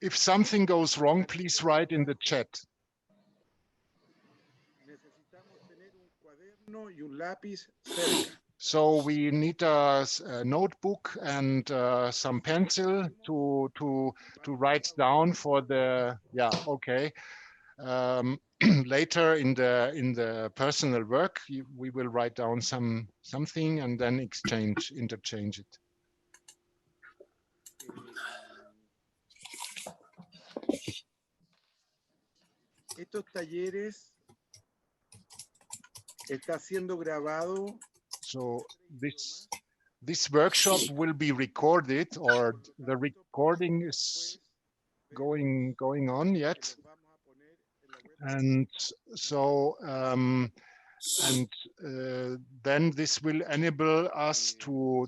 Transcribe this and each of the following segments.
if something goes wrong, please write in the chat. So we need a notebook and some pencil to write down for the, yeah, okay. Later in the personal work, we will write down something and then interchange it. Estos talleres está siendo grabado. So this workshop will be recorded, or the recording is going on yet, and so then this will enable us to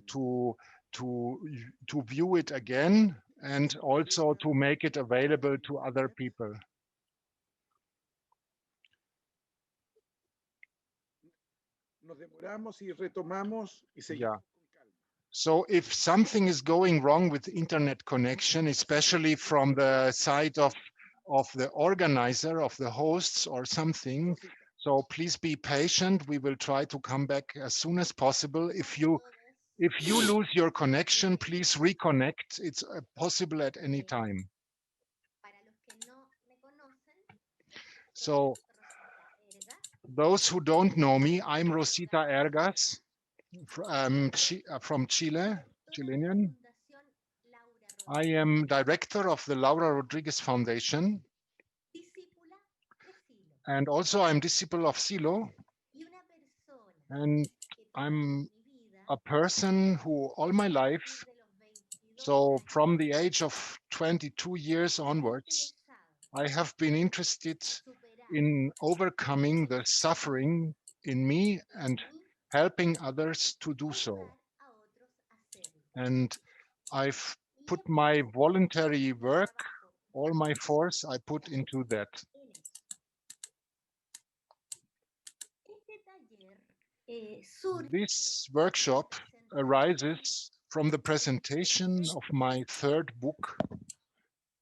view it again and also to make it available to other people. Yeah. So if something is going wrong with internet connection, especially from the side of the organizer, of the hosts or something, so please be patient. We will try to come back as soon as possible. If you lose your connection, please reconnect. It's possible at any time. So those who don't know me, I'm Rosa Ergas from Chile, Chilean. I am director of the Laura Rodriguez Foundation. And also I'm disciple of Silo. And I'm a person who all my life, so from the age of 22 years onwards, I have been interested in overcoming the suffering in me and helping others to do so. And I've put my voluntary work, all my force, I put into that. This workshop arises from the presentation of my third book,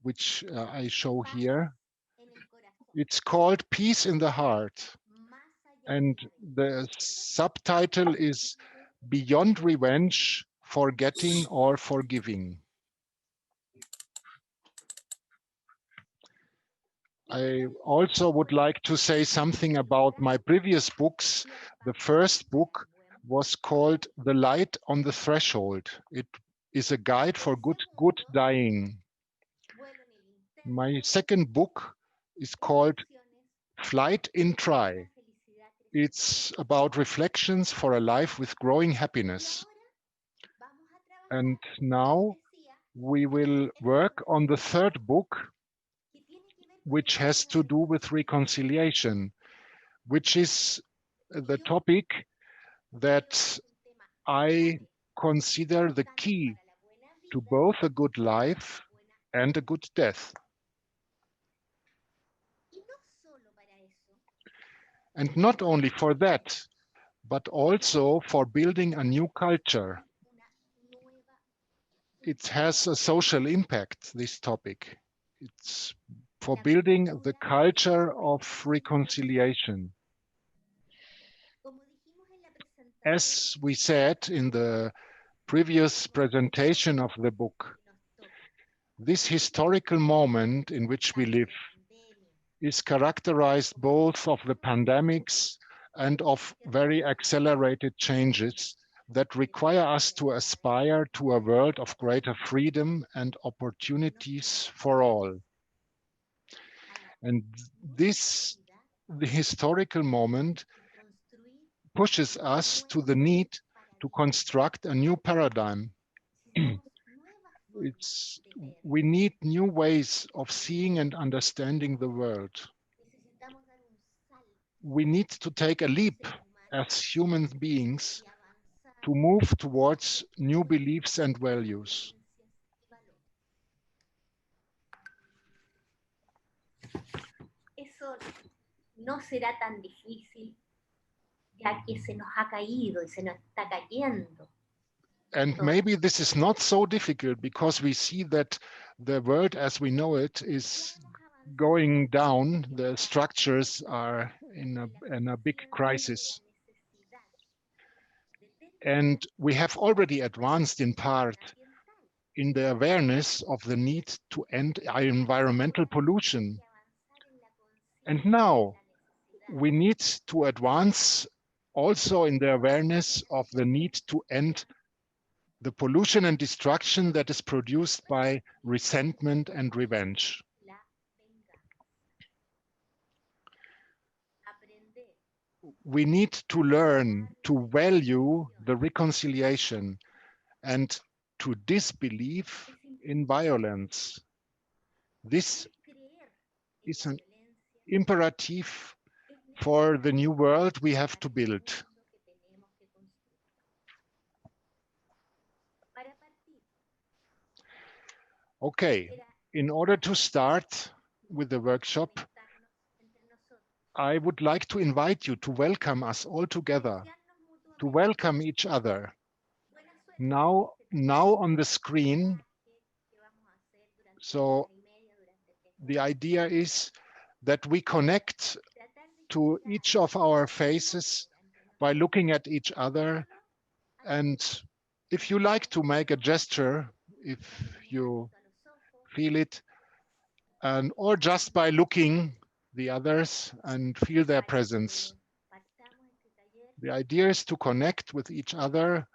which I show here. It's called Peace in the Heart, and the subtitle is Beyond Revenge, Forgetting or Forgiving. I also would like to say something about my previous books. The first book was called The Light on the Threshold. It is a guide for good dying. My second book is called Flight in Try. It's about reflections for a life with growing happiness. And now we will work on the third book, which has to do with reconciliation, which is the topic that I consider the key to both a good life and a good death. And not only for that, but also for building a new culture. It has a social impact, this topic. It's for building the culture of reconciliation. As we said in the previous presentation of the book, this historical moment in which we live is characterized both of the pandemics and of very accelerated changes that require us to aspire to a world of greater freedom and opportunities for all. And this, the historical moment, pushes us to the need to construct a new paradigm. We need new ways of seeing and understanding the world. We need to take a leap as human beings to move towards new beliefs and values. Eso no será tan difícil, ya que se nos ha caído y se nos está cayendo And maybe this is not so difficult because we see that the world as we know it is going down. The structures are in a big crisis. And we have already advanced in part in the awareness of the need to end environmental pollution. And now we need to advance also in the awareness of the need to end the pollution and destruction that is produced by resentment and revenge. We need to learn to value the reconciliation and to disbelieve in violence. This is an imperative for the new world we have to build. Okay, in order to start with the workshop, I would like to invite you to welcome us all together, to welcome each other. Now on the screen, so the idea is that we connect to each of our faces by looking at each other. And if you like to make a gesture, if you feel it, or just by looking the others and feel their presence. The idea is to connect with each other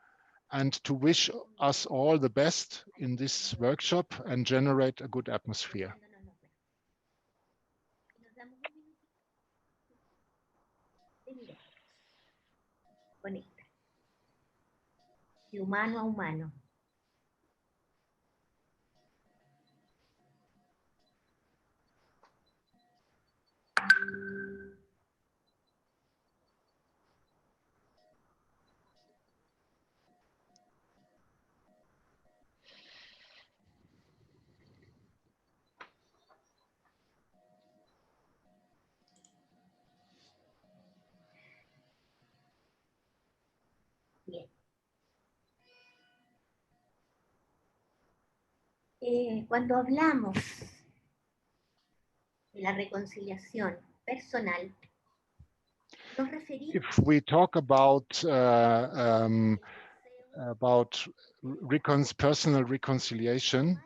and to wish us all the best in this workshop and generate a good atmosphere. De humano a humano. Bien. Cuando hablamos de la reconciliación personal, nos referimos if we talk about personal reconciliation,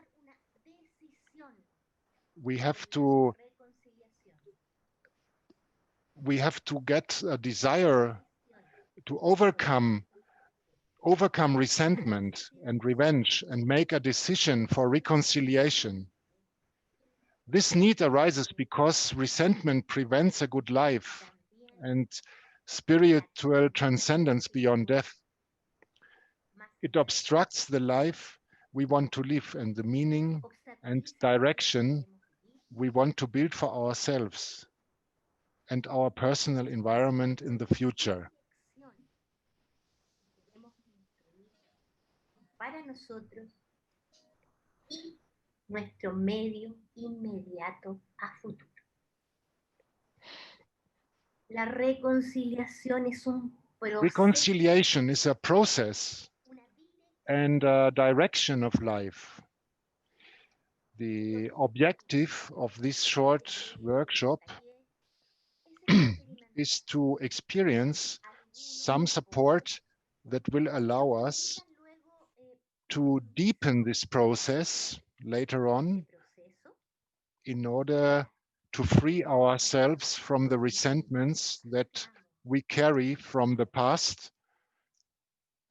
we have to get a desire to overcome resentment and revenge and make a decision for reconciliation. This need arises because resentment prevents a good life and spiritual transcendence beyond death. It obstructs the life we want to live and the meaning and direction we want to build for ourselves and our personal environment in the future. Para nosotros y nuestro medio inmediato a futuro. La reconciliación es un proceso. Reconciliation is a process and a direction of life. The objective of this short workshop is to experience some support that will allow us to deepen this process later on in order to free ourselves from the resentments that we carry from the past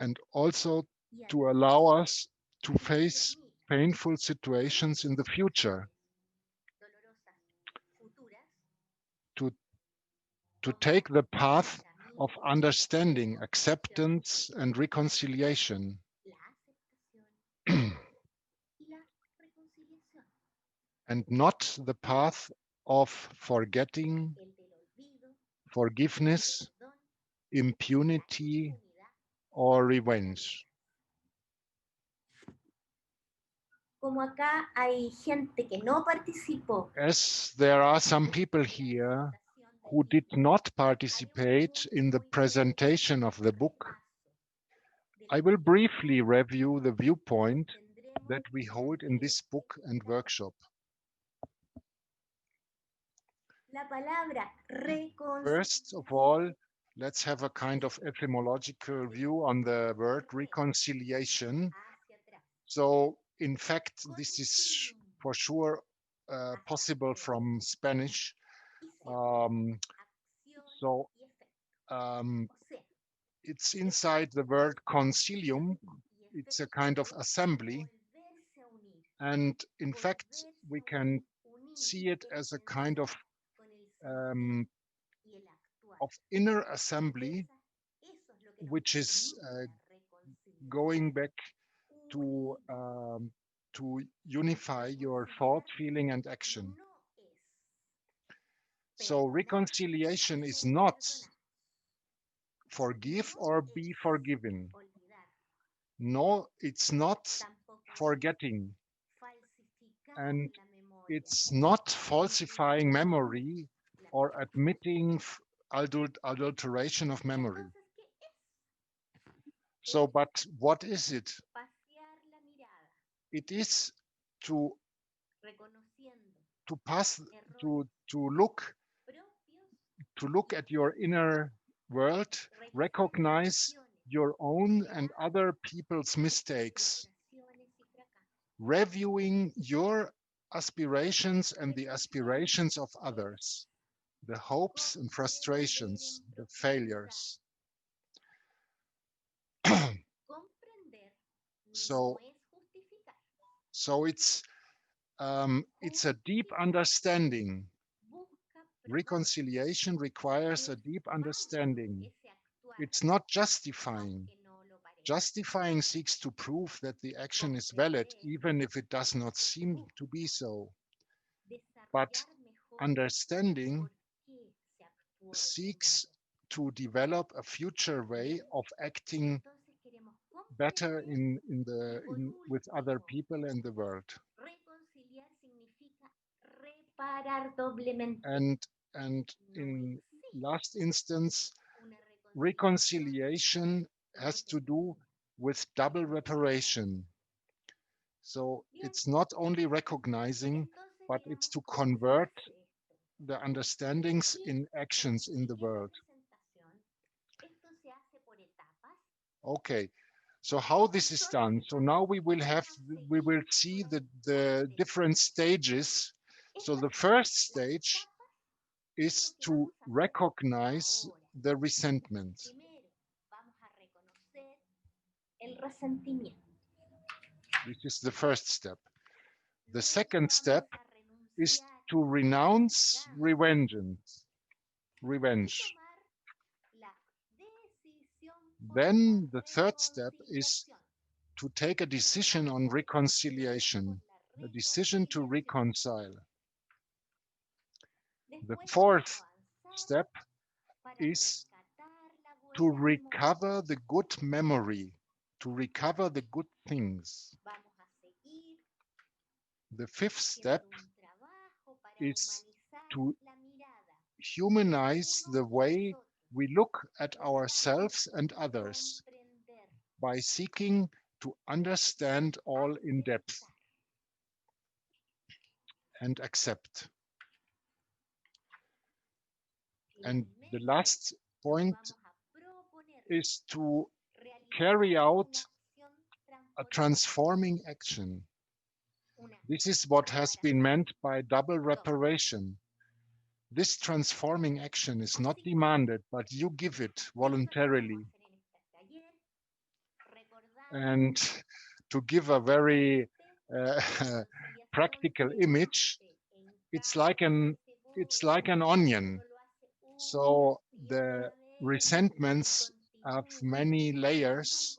and also to allow us to face painful situations in the future, to take the path of understanding, acceptance, and reconciliation. And not the path of forgetting, forgiveness, impunity, or revenge. Como acá hay gente que no participó, as there are some people here who did not participate in the presentation of the book, I will briefly review the viewpoint that we hold in this book and workshop. First of all, let's have a kind of etymological view on the word reconciliation. So, in fact, this is for sure possible from Spanish. So, it's inside the word concilium. It's a kind of assembly. And in fact, we can see it as a kind of inner assembly, which is going back to unify your thought, feeling, and action. So reconciliation is not forgive or be forgiven. No, it's not forgetting. And it's not falsifying memory or admitting adulteration of memory. So, but what is it? It is to pass to look at your inner world, recognize your own and other people's mistakes, reviewing your aspirations and the aspirations of others, the hopes and frustrations, the failures. So it's a deep understanding. Reconciliation requires a deep understanding. It's not justifying. Justifying seeks to prove that the action is valid, even if it does not seem to be so. But understanding seeks to develop a future way of acting better with other people in the world. And in last instance, reconciliation has to do with double reparation. So it's not only recognizing, but it's to convert the understandings in actions in the world. Okay, so how this is done? So now we will see the different stages. So the first stage is to recognize the resentment. This is the first step. The second step is to renounce revenge. Then the third step is to take a decision on reconciliation, a decision to reconcile. The fourth step is to recover the good memory, to recover the good things. The fifth step is to humanize the way we look at ourselves and others by seeking to understand all in depth and accept. And the last point is to carry out a transforming action. This is what has been meant by double reparation. This transforming action is not demanded, but you give it voluntarily. And to give a very practical image, it's like an onion. So the resentments have many layers,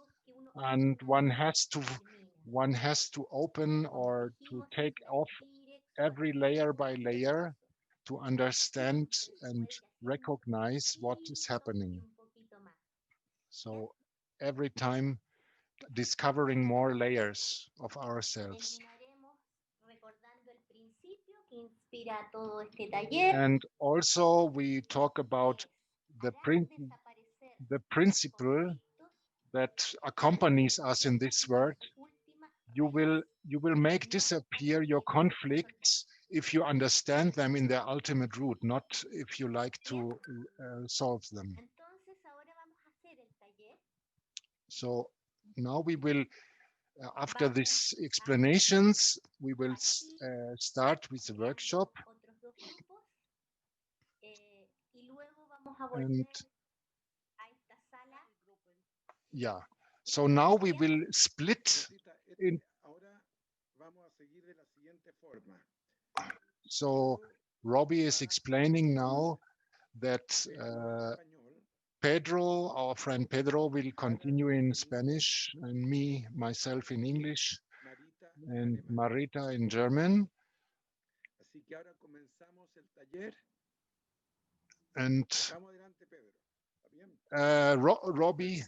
and one has to open or to take off every layer by layer to understand and recognize what is happening. So every time discovering more layers of ourselves. And also we talk about the principle that accompanies us in this word, you will make disappear your conflicts if you understand them in their ultimate root, not if you like to solve them. So now we will, after these explanations, we will start with the workshop. And yeah, so now we will split in. So Robbie is explaining now that Pedro, our friend Pedro, will continue in Spanish, and myself in English, and Marita in German. And Robbie.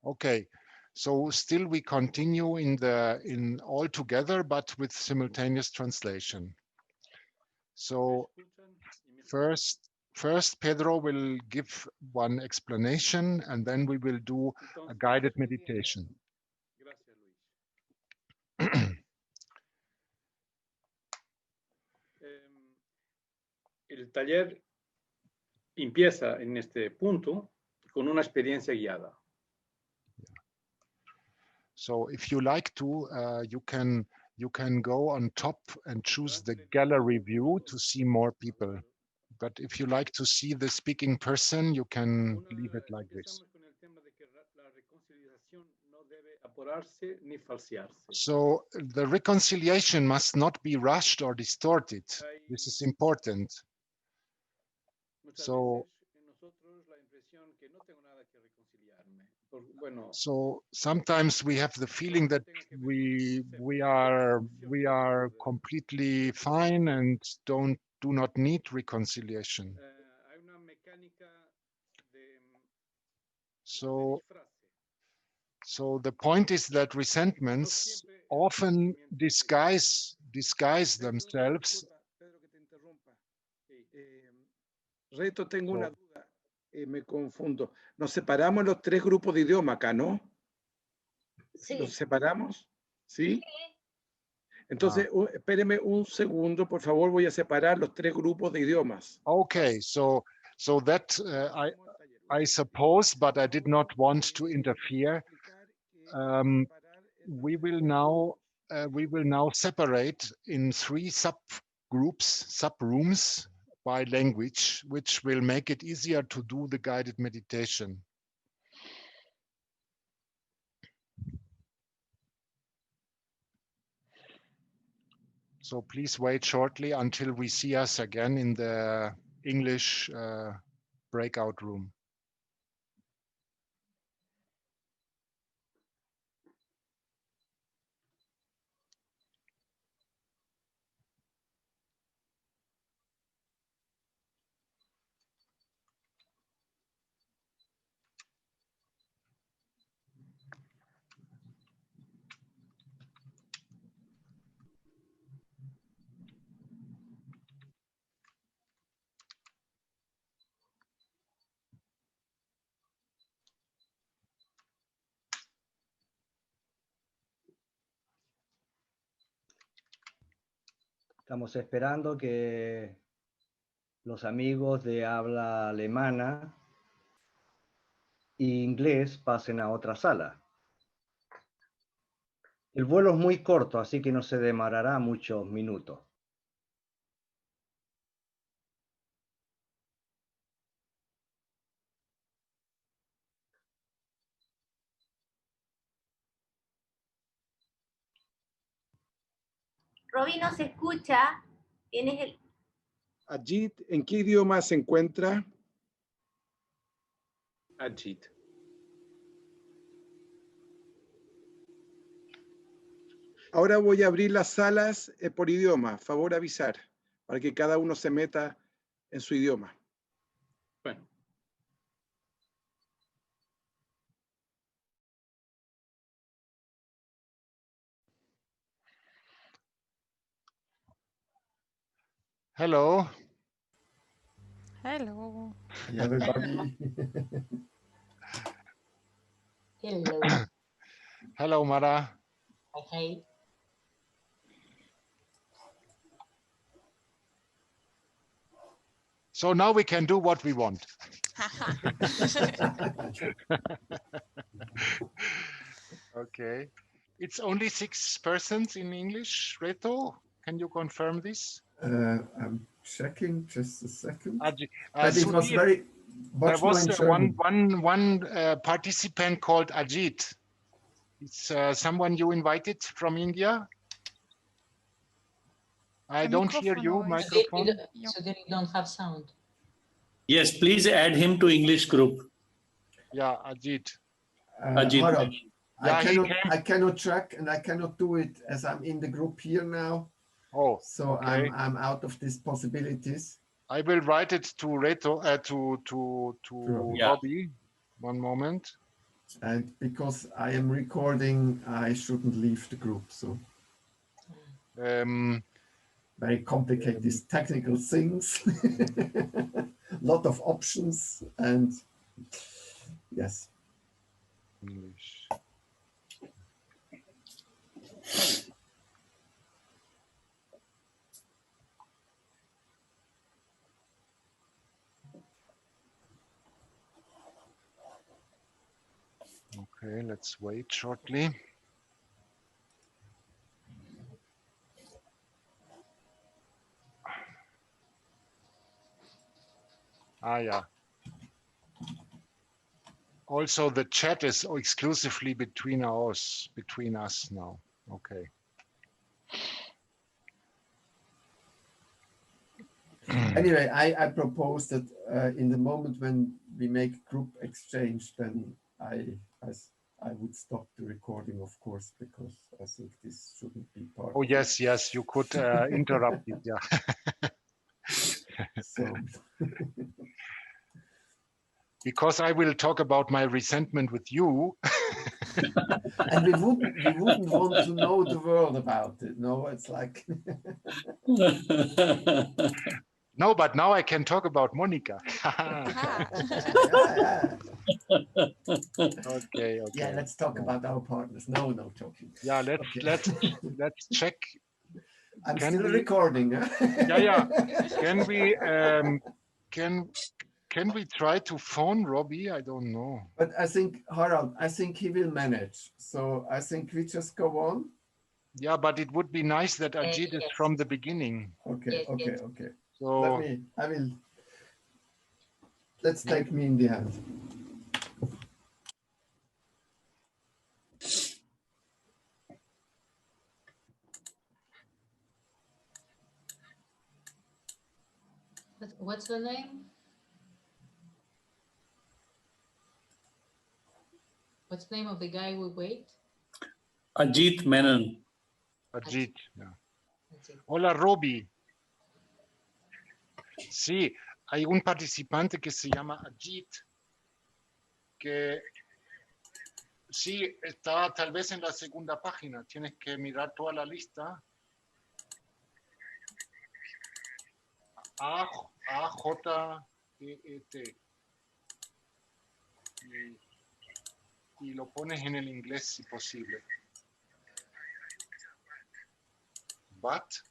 Okay. So still we continue in all together, but with simultaneous translation. So first Pedro will give one explanation, and then we will do a guided meditation. El taller empieza en este punto con una experiencia guiada. So if you like to, you can go on top and choose the gallery view to see more people. But if you like to see the speaking person, you can leave it like this. So the reconciliation must not be rushed or distorted. This is important. So sometimes we have the feeling that we are completely fine and do not need reconciliation. So the point is that resentments often disguise themselves. Reto, tengo una duda, me confundo. Nos separamos los tres grupos de idioma acá, ¿no? Sí. ¿Los separamos? ¿Sí? Entonces, espéreme un segundo, por favor, voy a separar los tres grupos de idiomas. Okay, so that I suppose, but I did not want to interfere. We will now separate in 3 subrooms by language, which will make it easier to do the guided meditation. So please wait shortly until we see us again in the English breakout room. Estamos esperando que los amigos de habla alemana e inglés pasen a otra sala. El vuelo es muy corto, así que no se demorará muchos minutos. Robbie no se escucha. Tienes el... Ajit, ¿en qué idioma se encuentra? Ajit. Ahora voy a abrir las salas por idioma. Favor avisar, para que cada uno se meta en su idioma. Bueno. Hello. Hello. Everybody. Hello. Hello, Mara. Okay. So now we can do what we want. Okay. It's only 6 persons in English, Reto. Can you confirm this? I'm checking just a second. But it was very there much more was in German. one participant called Ajit. It's someone you invited from India. I don't hear you, microphone. So then you don't have sound. Yes, please add him to English group. Yeah, Ajit. Ajit. Harald, Yeah, I cannot track and I cannot do it as I'm in the group here now. Oh, so okay. I'm out of these possibilities. I will write it to Reto, to Yeah. Robbie. One moment. And because I am recording, I shouldn't leave the group. So very complicated, these technical things. Lot of options and yes. English. Okay, let's wait shortly. Yeah. Also, the chat is exclusively between us now. Okay. Anyway, I propose that in the moment when we make group exchange, then I would stop the recording, of course, because I think this shouldn't be part. Oh yes, yes, you could interrupt it. Yeah. So. Because I will talk about my resentment with you. And we wouldn't want to know the world about it. No, it's like. No, but now I can talk about Monica. Okay. Yeah, let's talk about our partners. No joking. Yeah, let's check. I'm still recording. Huh? Yeah. Can we try to phone Robbie? I don't know. But I think, Harald, he will manage. So I think we just go on. Yeah, but it would be nice that Ajit is from the beginning. Okay. So let's take me in the hand. What's the name? What's the name of the guy we wait? Ajit Menon. Ajit, yeah. Hola, Robbie. Sí, hay un participante que se llama Ajit, que sí, está tal vez en la segunda página. Tienes que mirar toda la lista. A-J-E-E-T. Y lo pones en el inglés si posible. But?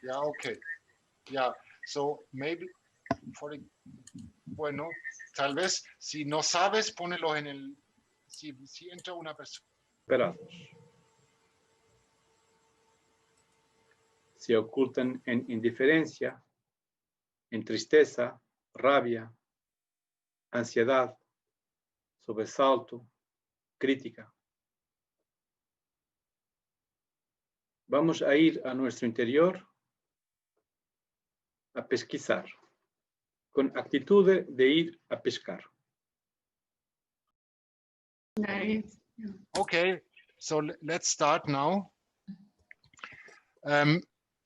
Yeah, okay. Yeah, so maybe, bueno, tal vez si no sabes, ponelo en el, si entra una persona. Esperados. Se ocultan en indiferencia, en tristeza, rabia, ansiedad, sobresalto, crítica. Vamos a ir a nuestro interior a pesquisar, con actitud de ir a pescar. Nice. Okay, so let's start now.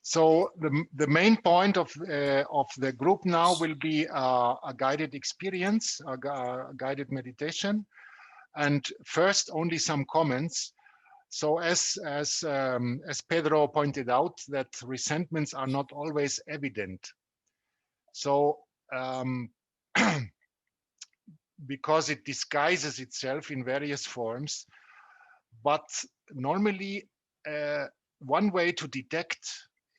So the main point of the group now will be a guided experience, a guided meditation. And first, only some comments. So as Pedro pointed out, that resentments are not always evident. So because it disguises itself in various forms. But normally, one way to detect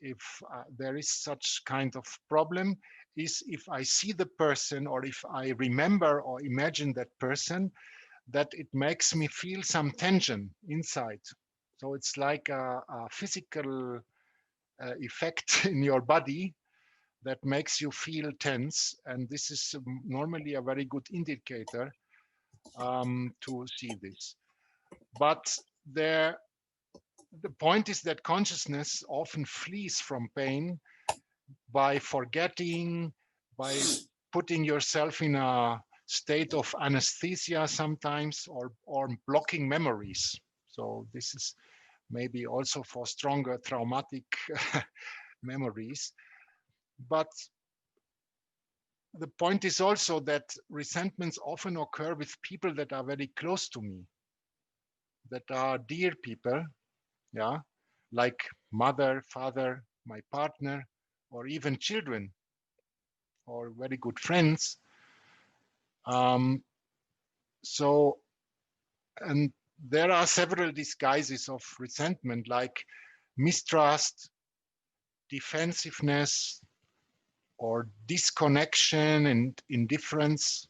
if there is such kind of problem is if I see the person, or if I remember or imagine that person, that it makes me feel some tension inside. So it's like a physical effect in your body that makes you feel tense. And this is normally a very good indicator to see this. But the point is that consciousness often flees from pain by forgetting, by putting yourself in a state of anesthesia sometimes, or blocking memories. So this is maybe also for stronger traumatic memories. But the point is also that resentments often occur with people that are very close to me, that are dear people, yeah, like mother, father, my partner, or even children, or very good friends. So, and there are several disguises of resentment, like mistrust, defensiveness, or disconnection and indifference.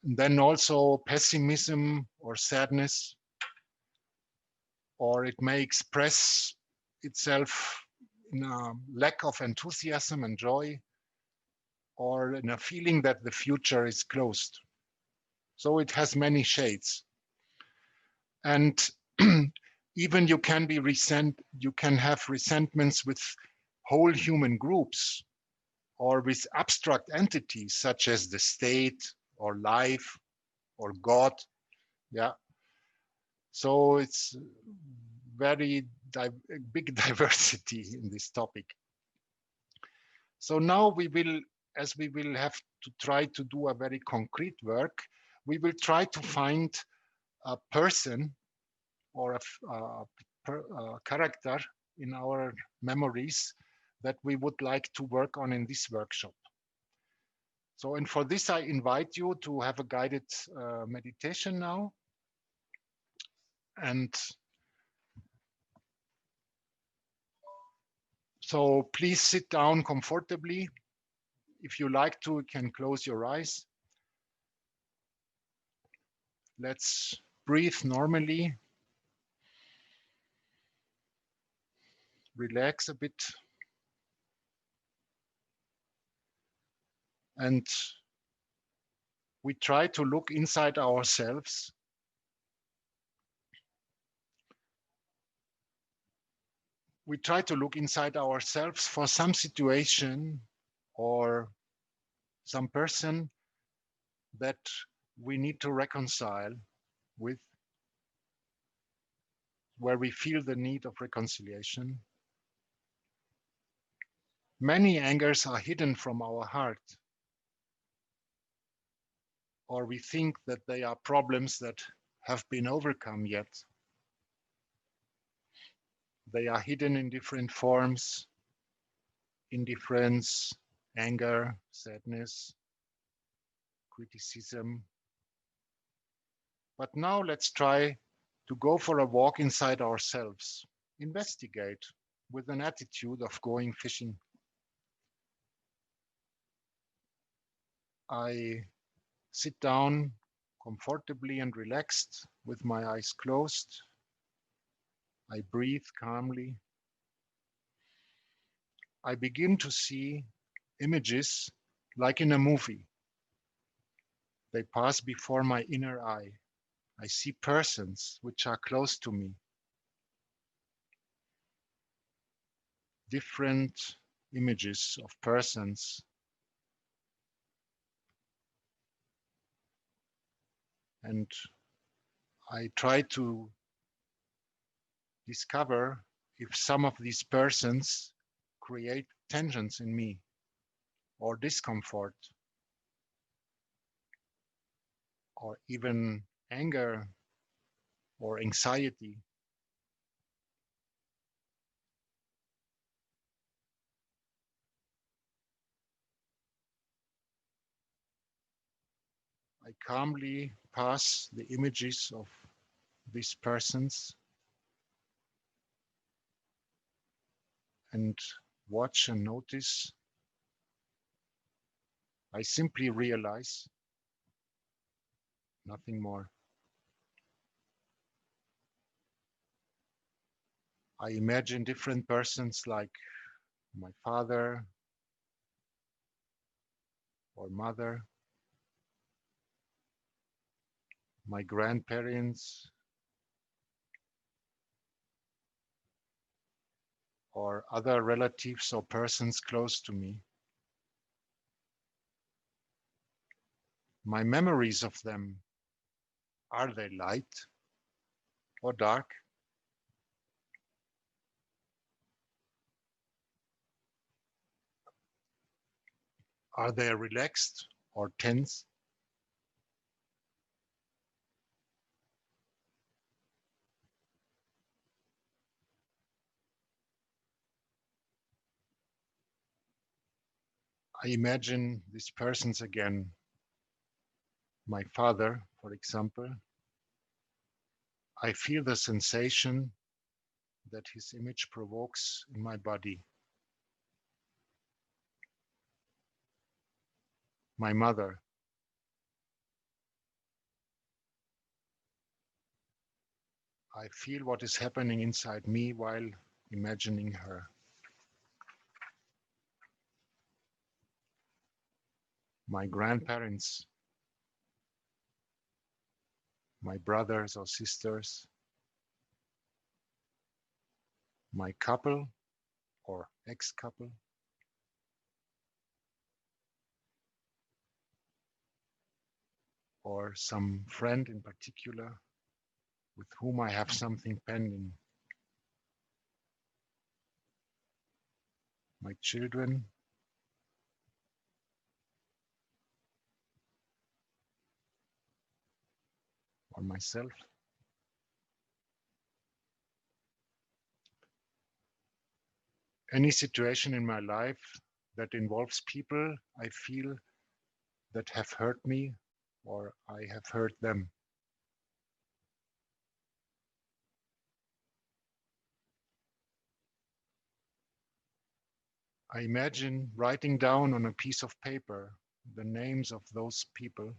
And then also pessimism or sadness, or it may express itself in a lack of enthusiasm and joy, or in a feeling that the future is closed. So it has many shades. And even you can have resentments with whole human groups, or with abstract entities such as the state or life or God. Yeah. So it's very big diversity in this topic. So now as we will have to try to do a very concrete work, we will try to find a person or a character in our memories that we would like to work on in this workshop. So, and for this, I invite you to have a guided meditation now. And so please sit down comfortably. If you like to, you can close your eyes. Let's breathe normally. Relax a bit. And we try to look inside ourselves. We try to look inside ourselves for some situation or some person that we need to reconcile with, where we feel the need of reconciliation. Many angers are hidden from our heart, or we think that they are problems that have been overcome yet. They are hidden in different forms: indifference, anger, sadness, criticism. But now let's try to go for a walk inside ourselves. Investigate with an attitude of going fishing. I sit down comfortably and relaxed with my eyes closed. I breathe calmly. I begin to see images like in a movie. They pass before my inner eye. I see persons which are close to me. Different images of persons. And I try to discover if some of these persons create tensions in me or discomfort or even anger or anxiety. I calmly pass the images of these persons and watch and notice. I simply realize, nothing more. I imagine different persons like my father or mother, my grandparents, or other relatives or persons close to me. My memories of them, are they light or dark? Are they relaxed or tense? I imagine these persons again. My father, for example. I feel the sensation that his image provokes in my body. My mother. I feel what is happening inside me while imagining her. My grandparents, my brothers or sisters, my couple or ex-couple, or some friend in particular with whom I have something pending. My children, or myself. Any situation in my life that involves people I feel that have hurt me or I have hurt them. I imagine writing down on a piece of paper the names of those people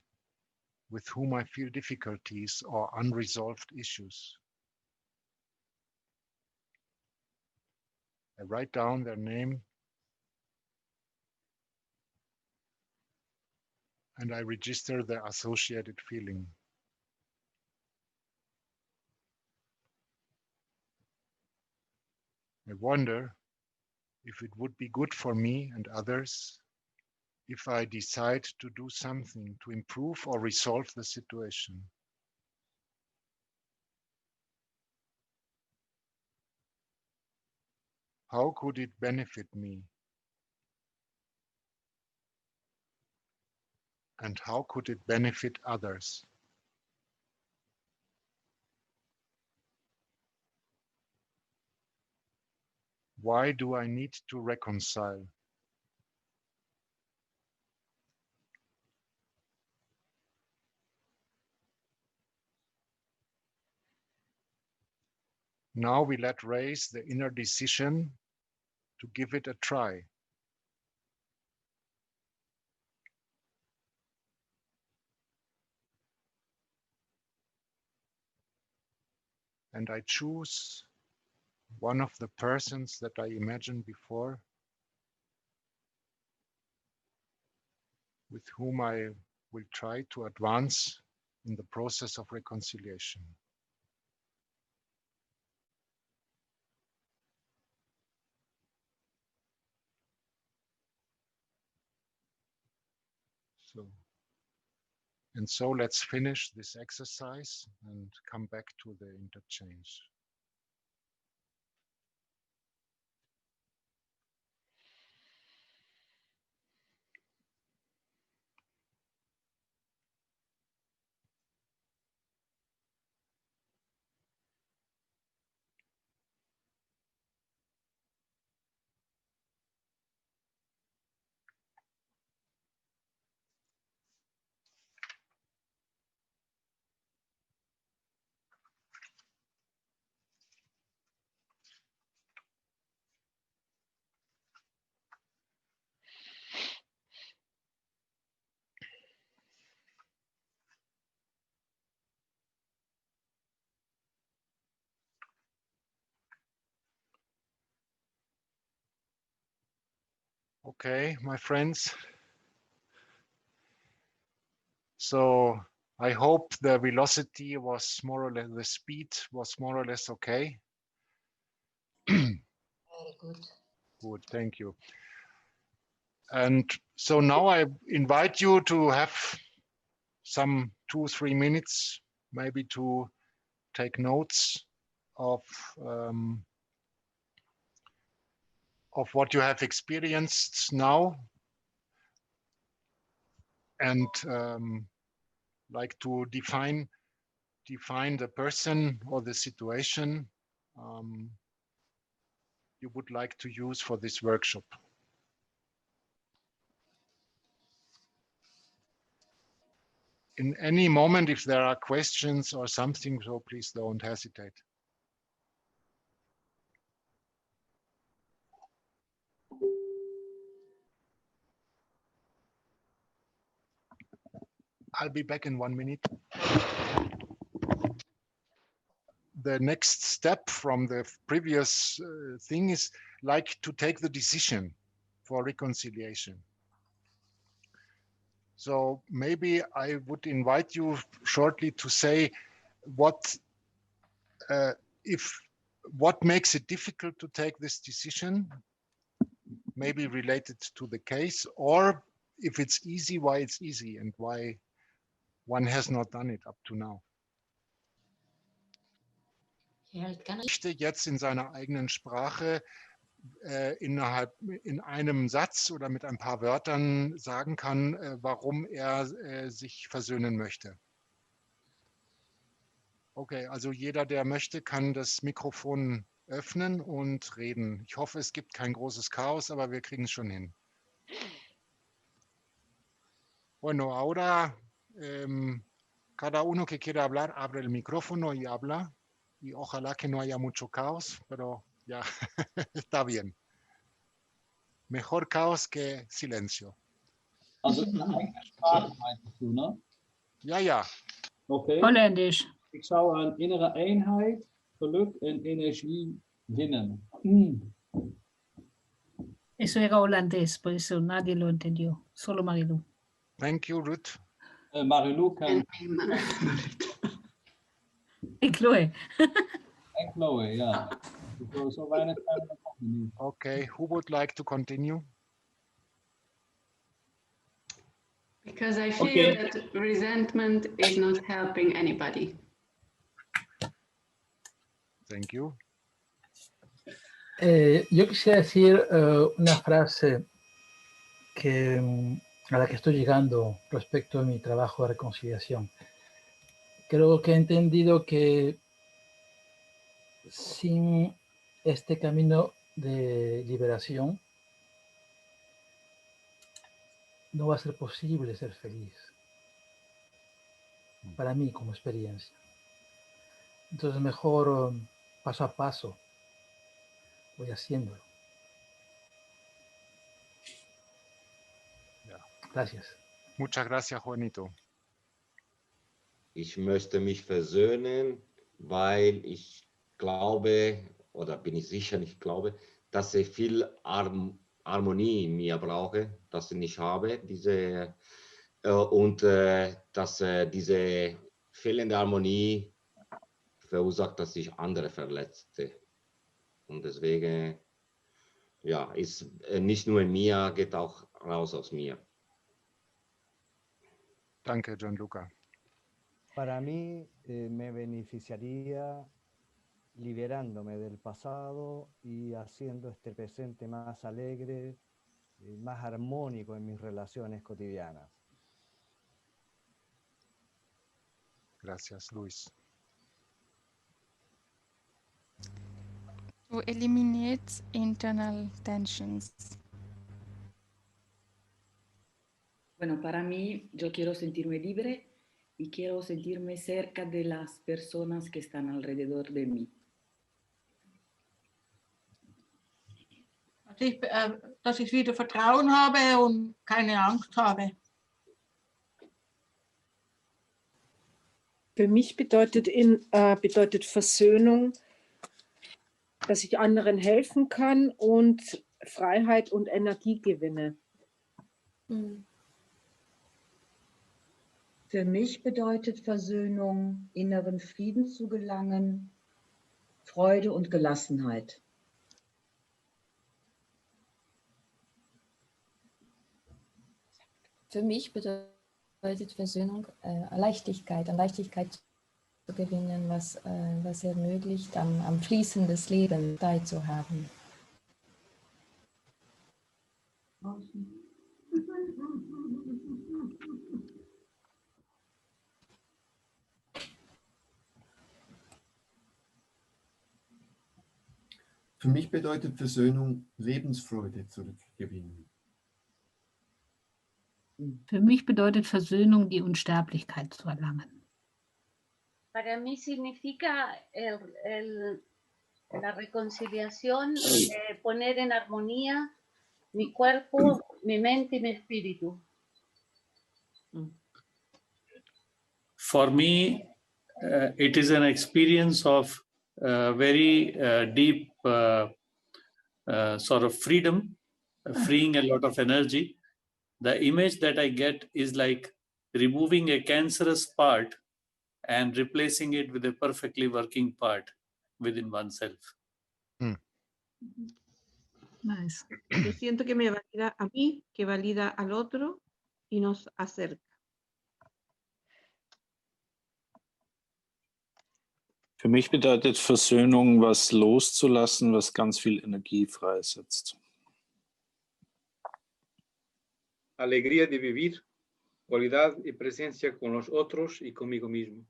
with whom I feel difficulties or unresolved issues. I write down their name and I register the associated feeling. I wonder if it would be good for me and others if I decide to do something to improve or resolve the situation. How could it benefit me? And how could it benefit others? Why do I need to reconcile? Now we let raise the inner decision to give it a try. And I choose one of the persons that I imagined before, with whom I will try to advance in the process of reconciliation. So let's finish this exercise and come back to the interchange. Okay, my friends. So I hope the velocity was more or less, the speed was more or less okay. Very good. Good, thank you. And so now I invite you to have some 2-3 minutes, maybe to take notes of what you have experienced now, and like to define the person or the situation you would like to use for this workshop. In any moment, if there are questions or something, so please don't hesitate. I'll be back in 1 minute. The next step from the previous thing is like to take the decision for reconciliation. So maybe I would invite you shortly to say what makes it difficult to take this decision, maybe related to the case, or if it's easy, why it's easy and why one has not done it up to now. Jetzt in seiner eigenen Sprache in einem Satz oder mit ein paar Wörtern sagen kann, warum er sich versöhnen möchte. Okay, also jeder, der möchte, kann das Mikrofon öffnen und reden. Ich hoffe, es gibt kein großes Chaos, aber wir kriegen es schon hin. Bueno, ahora cada uno que quiera hablar, abre el micrófono y habla. Y ojalá que no haya mucho caos, pero ya está bien. Mejor caos que silencio. Also in der eigenen Sprache meinst du, ne? Ja, ja. Okay. Holländisch. Ik zou een innere eenheid, geluk en energie winnen. Eso era holandés, por eso nadie lo entendió. Solo Marilu. Thank you, Ruth. Marilu kan... En Chloe. En Chloe, ja. Zo weinig zijn we nog niet. Okay, who would like to continue? Because I feel that resentment is not helping anybody. Thank you. Yo quisiera decir una frase a la que estoy llegando respecto a mi trabajo de reconciliación. Creo que he entendido que sin este camino de liberación no va a ser posible ser feliz. Para mí, como experiencia. Entonces, mejor paso a paso voy haciéndolo. Ja. Gracias. Muchas gracias, Juanito. Ich möchte mich versöhnen, weil ich glaube, oder bin ich sicher nicht glaube, dass ich viel Harmonie in mir brauche, dass ich nicht habe, dass diese fehlende Harmonie verursacht, dass ich andere verletzte. Und deswegen, ja, ist nicht nur in mir, geht auch raus aus mir. Danke, Gianluca. Para mí me beneficiaría liberándome del pasado y haciendo este presente más alegre, más armónico en mis relaciones cotidianas. Gracias, Luis. To eliminate internal tensions. Bueno, para mí, yo quiero sentirme libre y quiero sentirme cerca de las personas que están alrededor de mí. Dass ich wieder Vertrauen habe und keine Angst habe. Für mich bedeutet Versöhnung, dass ich anderen helfen kann und Freiheit und Energiegewinne. Für mich bedeutet Versöhnung, inneren Frieden zu gelangen, Freude und Gelassenheit. Für mich bedeutet Versöhnung Leichtigkeit, an Leichtigkeit zu gewinnen, was ermöglicht, am Fließen des Lebens teilzuhaben. Für mich bedeutet Versöhnung, Lebensfreude zurückgewinnen. Für mich bedeutet Versöhnung, die Unsterblichkeit zu erlangen. Para mí significa la reconciliación, poner en armonía mi cuerpo, mi mente y mi espíritu. For me, it is an experience of very deep sort of freedom, freeing a lot of energy. The image that I get is like removing a cancerous part and replacing it with a perfectly working part within oneself. Nice. Yo siento que me valida a mí, que valida al otro y nos acerca. Für mich bedeutet Versöhnung, was loszulassen, was ganz viel Energie freisetzt. Alegría de vivir, cualidad y presencia con los otros y conmigo mismo.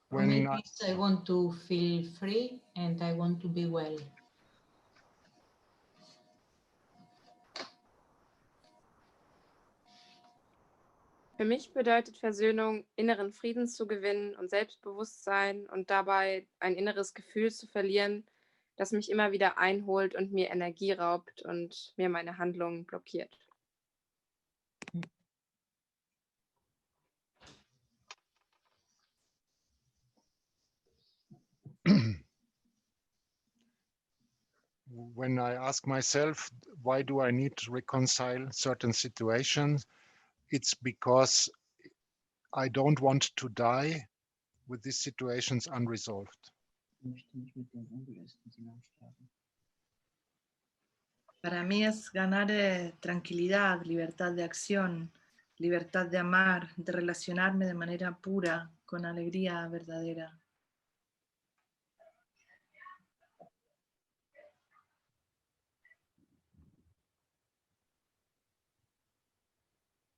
For me, I want to feel free and I want to be well. Für mich bedeutet Versöhnung, inneren Frieden zu gewinnen und Selbstbewusstsein und dabei ein inneres Gefühl zu verlieren, das mich immer wieder einholt und mir Energie raubt und mir meine Handlungen blockiert. When I ask myself, why do I need to reconcile certain situations? It's because I don't want to die with these situations unresolved. Para mí es ganar tranquilidad, libertad de acción, libertad de amar, de relacionarme de manera pura, con alegría verdadera.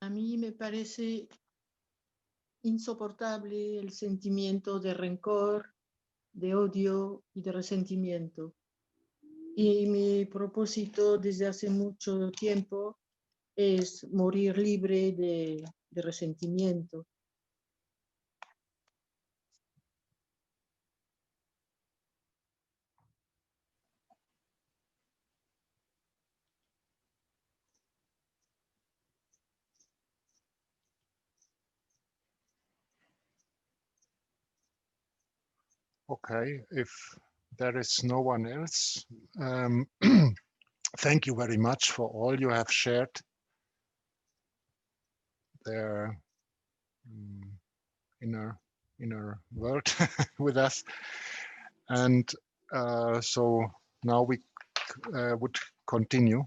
A mí me parece insoportable el sentimiento de rencor, de odio y de resentimiento. Y mi propósito desde hace mucho tiempo es morir libre de resentimiento. Okay, if there is no one else, thank you very much for all you have shared their inner world with us. And so now we would continue.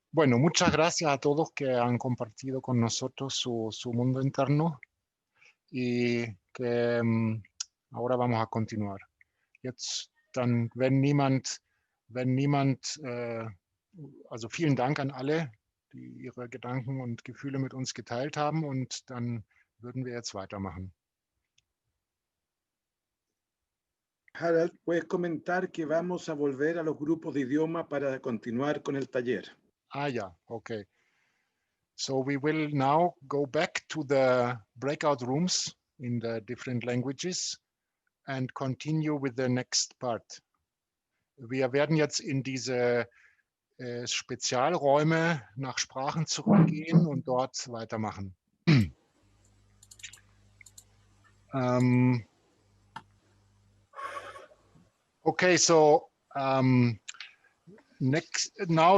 Bueno, muchas gracias a todos que han compartido con nosotros su mundo interno y que ahora vamos a continuar. Jetzt dann, wenn niemand, also vielen Dank an alle, die ihre Gedanken und Gefühle mit uns geteilt haben, und dann würden wir jetzt weitermachen. Harald, puedes comentar que vamos a volver a los grupos de idioma para continuar con el taller. Yeah, okay. So we will now go back to the breakout rooms in the different languages and continue with the next part. Wir werden jetzt in diese Spezialräume nach Sprachen zurückgehen und dort weitermachen. Okay, so now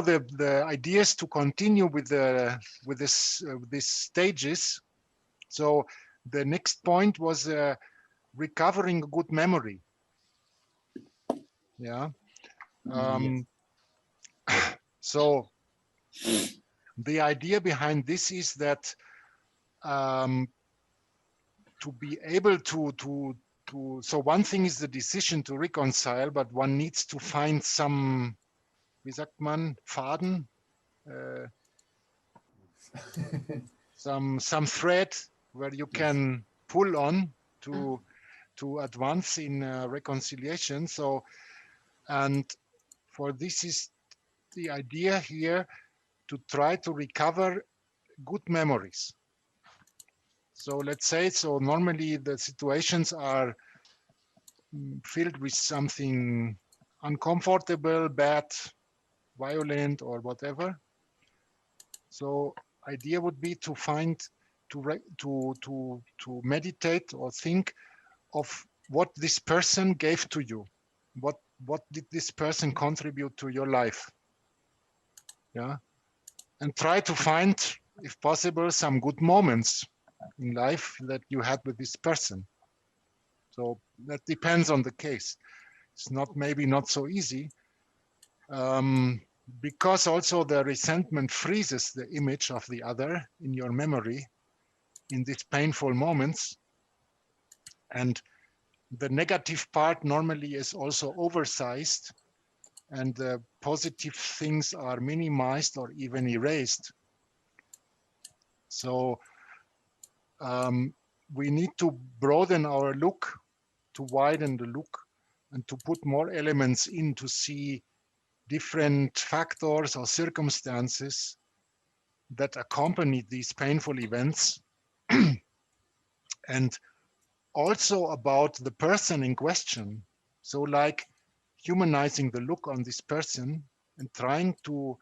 the idea is to continue with these stages. So the next point was recovering a good memory. Yeah. So the idea behind this is that to be able to so one thing is the decision to reconcile, but one needs to find some, wie sagt man, Faden, some thread where you can pull on to advance in reconciliation. So, and for this is the idea here, to try to recover good memories. So let's say, so normally the situations are filled with something uncomfortable, bad, violent, or whatever. So idea would be to find, to meditate or think of what this person gave to you. What did this person contribute to your life? Yeah, and try to find, if possible, some good moments in life that you had with this person. So that depends on the case. It's not, maybe not so easy, because also the resentment freezes the image of the other in your memory in these painful moments. And the negative part normally is also oversized, and the positive things are minimized or even erased. So we need to broaden our look, to widen the look, and to put more elements in to see different factors or circumstances that accompany these painful events, and also about the person in question. So like humanizing the look on this person and trying to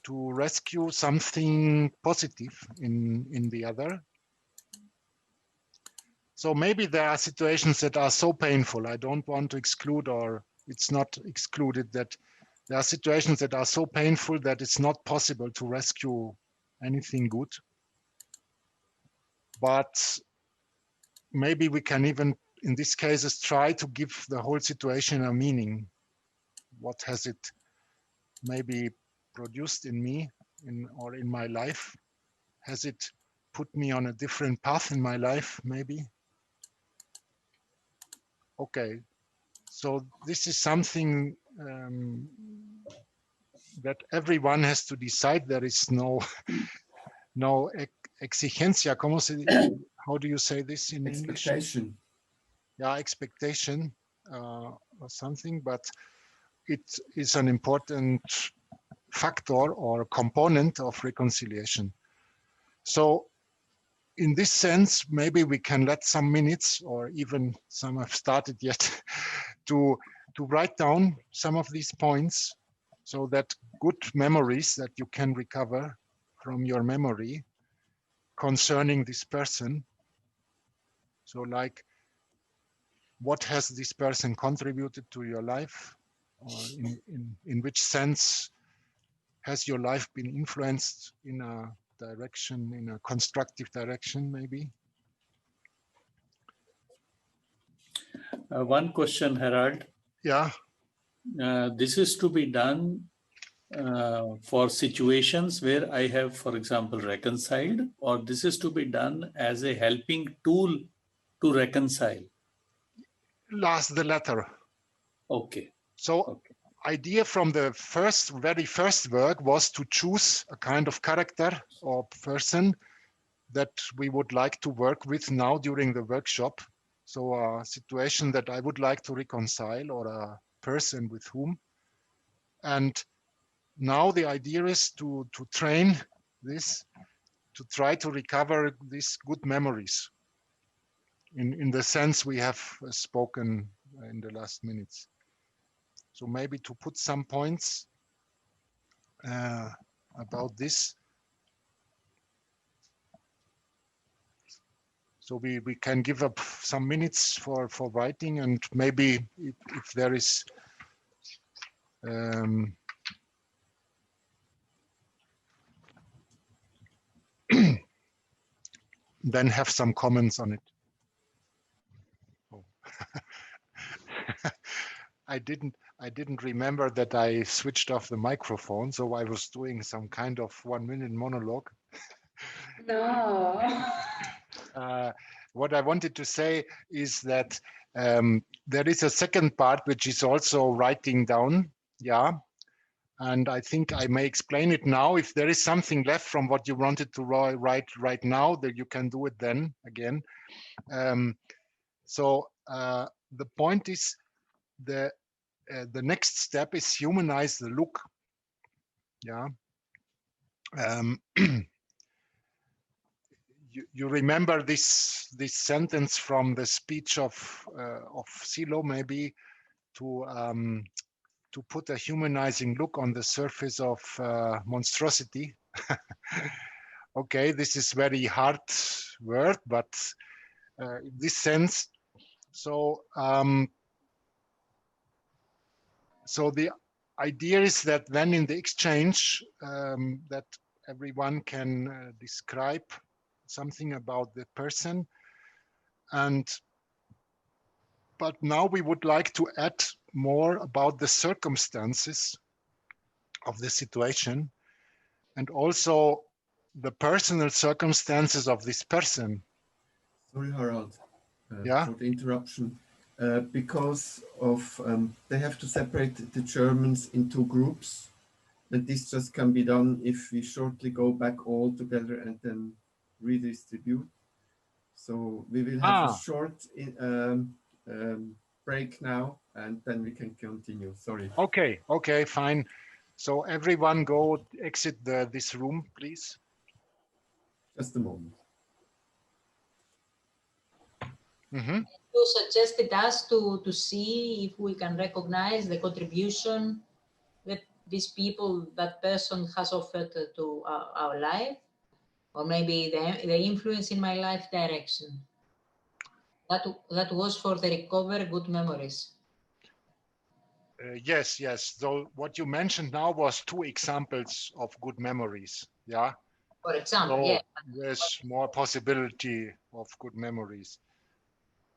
rescue something positive in the other. So maybe there are situations that are so painful, I don't want to exclude, or it's not excluded, that there are situations that are so painful that it's not possible to rescue anything good. But maybe we can even, in these cases, try to give the whole situation a meaning. What has it maybe produced in me or in my life? Has it put me on a different path in my life, maybe? Okay, so this is something that everyone has to decide. There is no exigencia. How do you say this in English? Expectation. Yeah, expectation or something, but it is an important factor or component of reconciliation. So in this sense, maybe we can let some minutes, or even some have started yet, to write down some of these points, so that good memories that you can recover from your memory concerning this person. So like, what has this person contributed to your life? Or in which sense has your life been influenced in a direction, in a constructive direction, maybe? One question, Herald. Yeah. This is to be done for situations where I have, for example, reconciled, or this is to be done as a helping tool to reconcile? The latter. Okay. So idea from the very first work was to choose a kind of character or person that we would like to work with now during the workshop. So a situation that I would like to reconcile, or a person with whom. And now the idea is to train this, to try to recover these good memories in the sense we have spoken in the last minutes. So maybe to put some points about this. So we can give up some minutes for writing, and maybe if there is then have some comments on it. Oh. I didn't remember that I switched off the microphone, so I was doing some kind of 1-minute monologue. No. What I wanted to say is that there is a second part which is also writing down, yeah. And I think I may explain it now. If there is something left from what you wanted to write right now, that you can do it then again. So the point is, the next step is humanize the look. Yeah. You remember this sentence from the speech of Silo, maybe, to put a humanizing look on the surface of monstrosity. Okay, this is very hard word, but in this sense, so so the idea is that then in the exchange that everyone can describe something about the person, but now we would like to add more about the circumstances of the situation, and also the personal circumstances of this person. Sorry, Harald, yeah? for the interruption. Because of they have to separate the Germans into groups, and this just can be done if we shortly go back all together and then redistribute. So we will have a short break now, and then we can continue. Sorry. Okay, fine. So everyone go exit this room, please. Just a moment. Mm-hmm. You suggested us to see if we can recognize the contribution that these people, that person has offered to our life, or maybe the influence in my life direction. That was for the recover good memories. Yes. So what you mentioned now was 2 examples of good memories. Yeah. For example, so yeah. There's more possibility of good memories.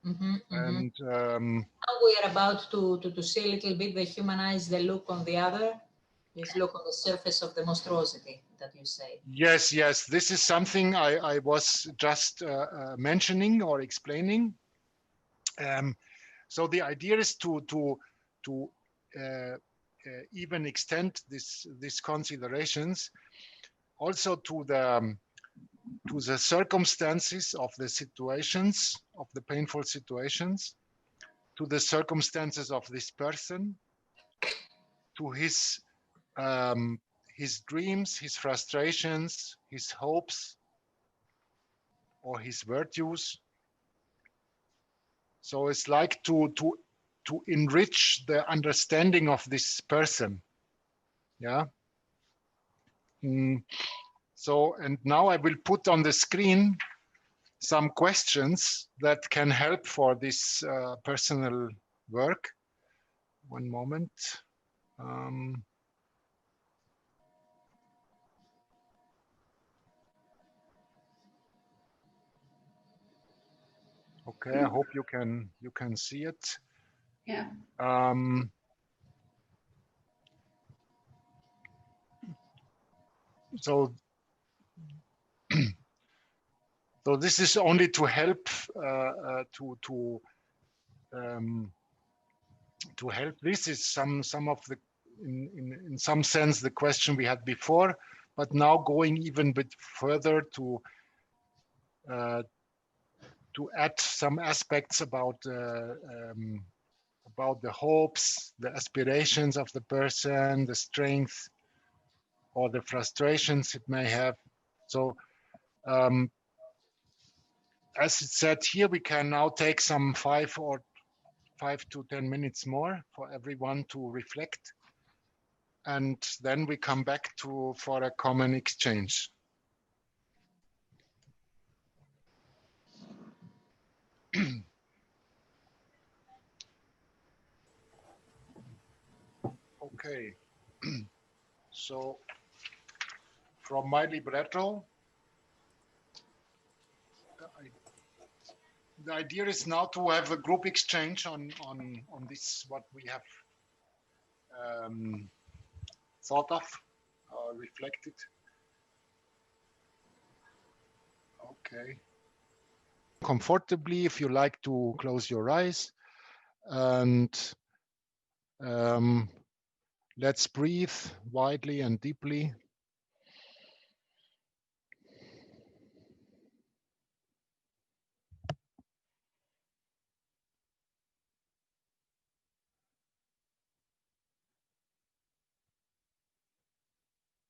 And now we are about to see a little bit, the humanize the look on the other, this look on the surface of the monstrosity that you say. Yes. This is something I was just mentioning or explaining. So the idea is to even extend these considerations also to the circumstances of the situations, of the painful situations, to the circumstances of this person, to his dreams, his frustrations, his hopes, or his virtues. So it's like to enrich the understanding of this person. Yeah. So, and now I will put on the screen some questions that can help for this personal work. One moment. Okay, I hope you can see it. Yeah. So this is only to help to help. This is some of the in some sense the question we had before, but now going even a bit further to add some aspects about the hopes, the aspirations of the person, the strength, or the frustrations it may have. So as it said here, we can now take some 5 to 10 minutes more for everyone to reflect. and then we come back for a common exchange. Okay, so from my libretto, the idea is now to have a group exchange on this, what we have thought of, reflected. Okay. Comfortably, if you like to close your eyes, and let's breathe widely and deeply.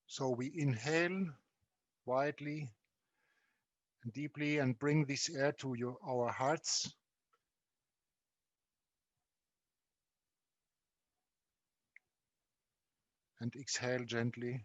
So we inhale widely and deeply and bring this air to our hearts. And exhale gently.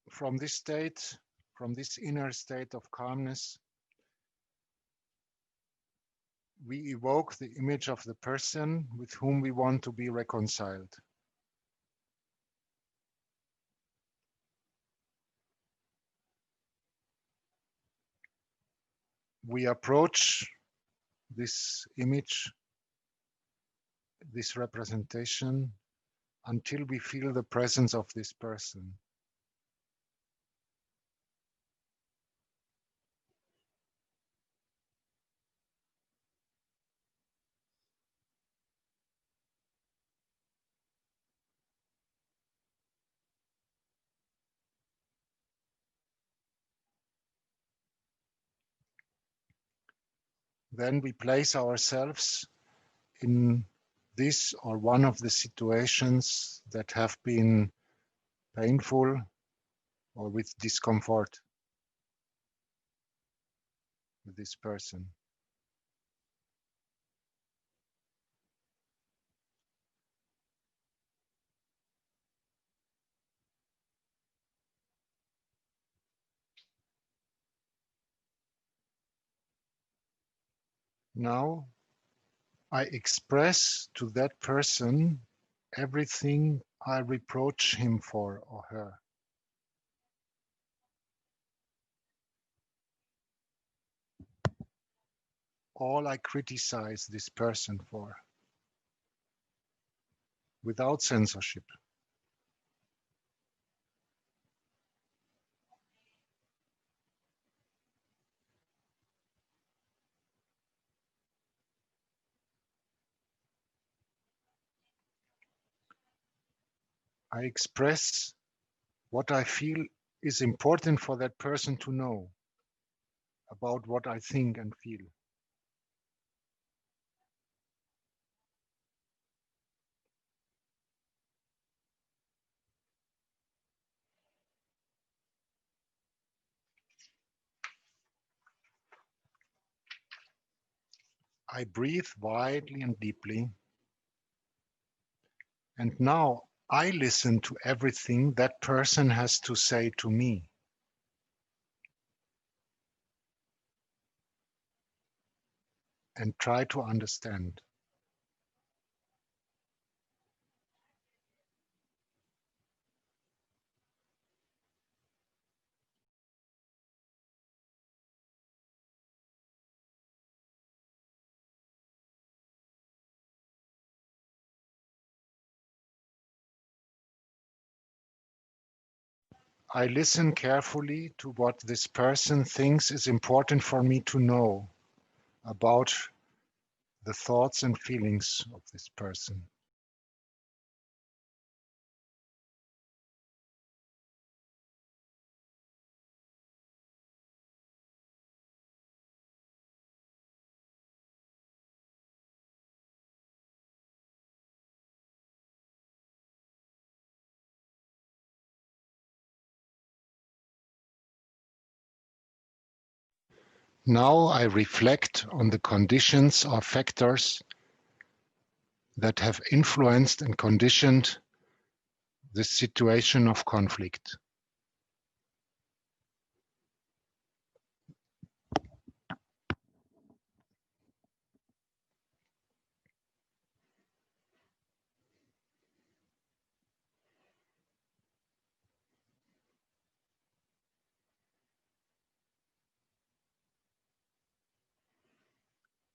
From this state, from this inner state of calmness, we evoke the image of the person with whom we want to be reconciled. We approach this image, this representation, until we feel the presence of this person. Then we place ourselves in this or one of the situations that have been painful or with discomfort with this person. Now I express to that person everything I reproach him for or her. All I criticize this person for, without censorship. I express what I feel is important for that person to know about what I think and feel. I breathe widely and deeply. And now I listen to everything that person has to say to me. And try to understand. I listen carefully to what this person thinks is important for me to know about the thoughts and feelings of this person. Now I reflect on the conditions or factors that have influenced and conditioned this situation of conflict.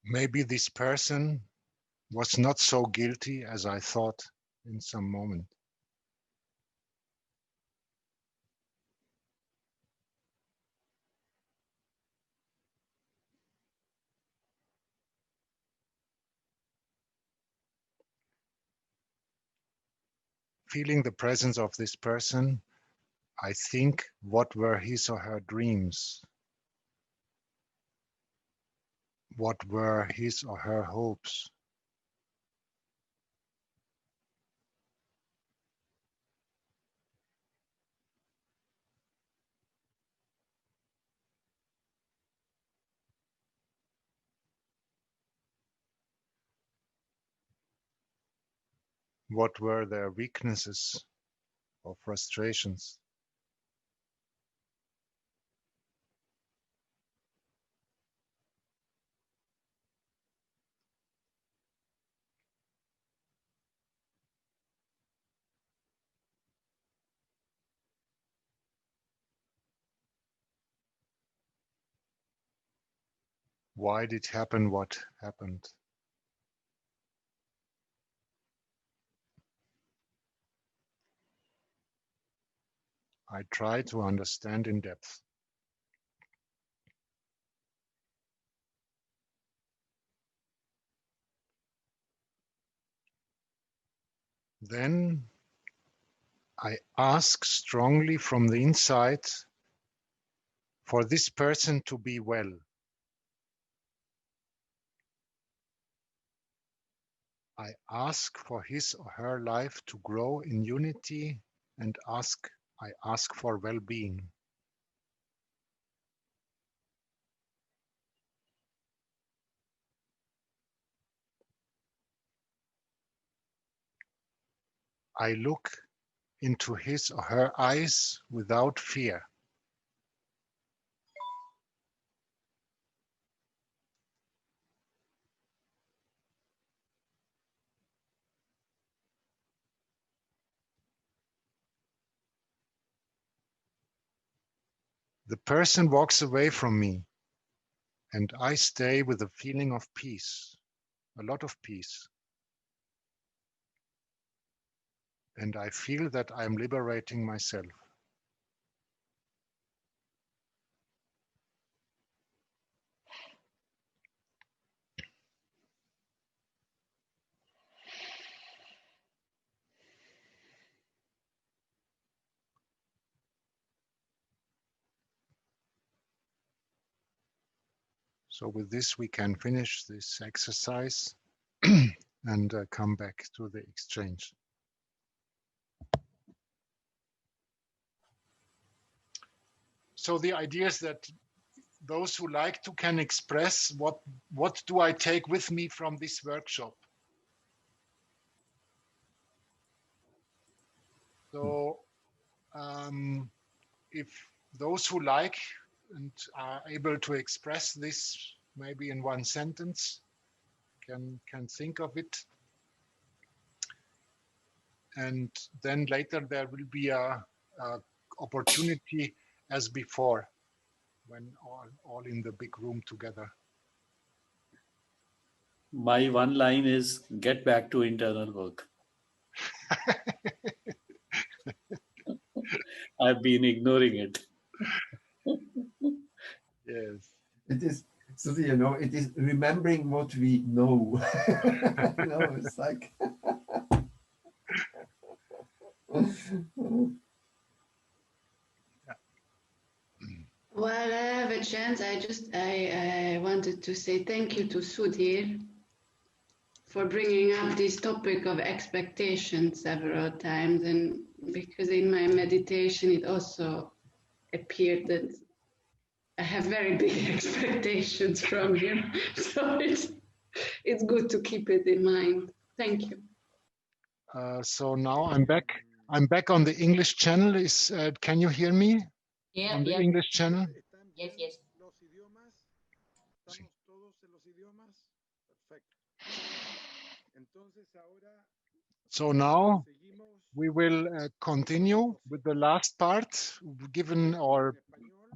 Maybe this person was not so guilty as I thought in some moment. Feeling the presence of this person, I think, what were his or her dreams? What were his or her hopes? What were their weaknesses or frustrations? Why did happen what happened? I try to understand in depth. Then I ask strongly from the inside for this person to be well. I ask for his or her life to grow in unity and I ask for well-being. I look into his or her eyes without fear. The person walks away from me and I stay with a feeling of peace, a lot of peace. And I feel that I'm liberating myself. So with this, we can finish this exercise and come back to the exchange. So the idea is that those who like to can express what do I take with me from this workshop. So if those who like and are able to express this maybe in one sentence, can think of it. And then later there will be a opportunity as before, when all in the big room together. My one line is get back to internal work. I've been ignoring it. Yes. It is, so you know, it is remembering what we know. You know, it's like While I have a chance, I wanted to say thank you to Sudhir for bringing up this topic of expectation several times, and because in my meditation it also appeared that I have very big expectations from him, so it's good to keep it in mind. Thank you. So now I'm back. I'm back on the English channel. Can you hear me? Yeah, On the yeah. English channel? Yes, yes. ¿Los idiomas? ¿Estamos todos en los idiomas? Perfecto. Entonces ahora So now we will continue with the last part given or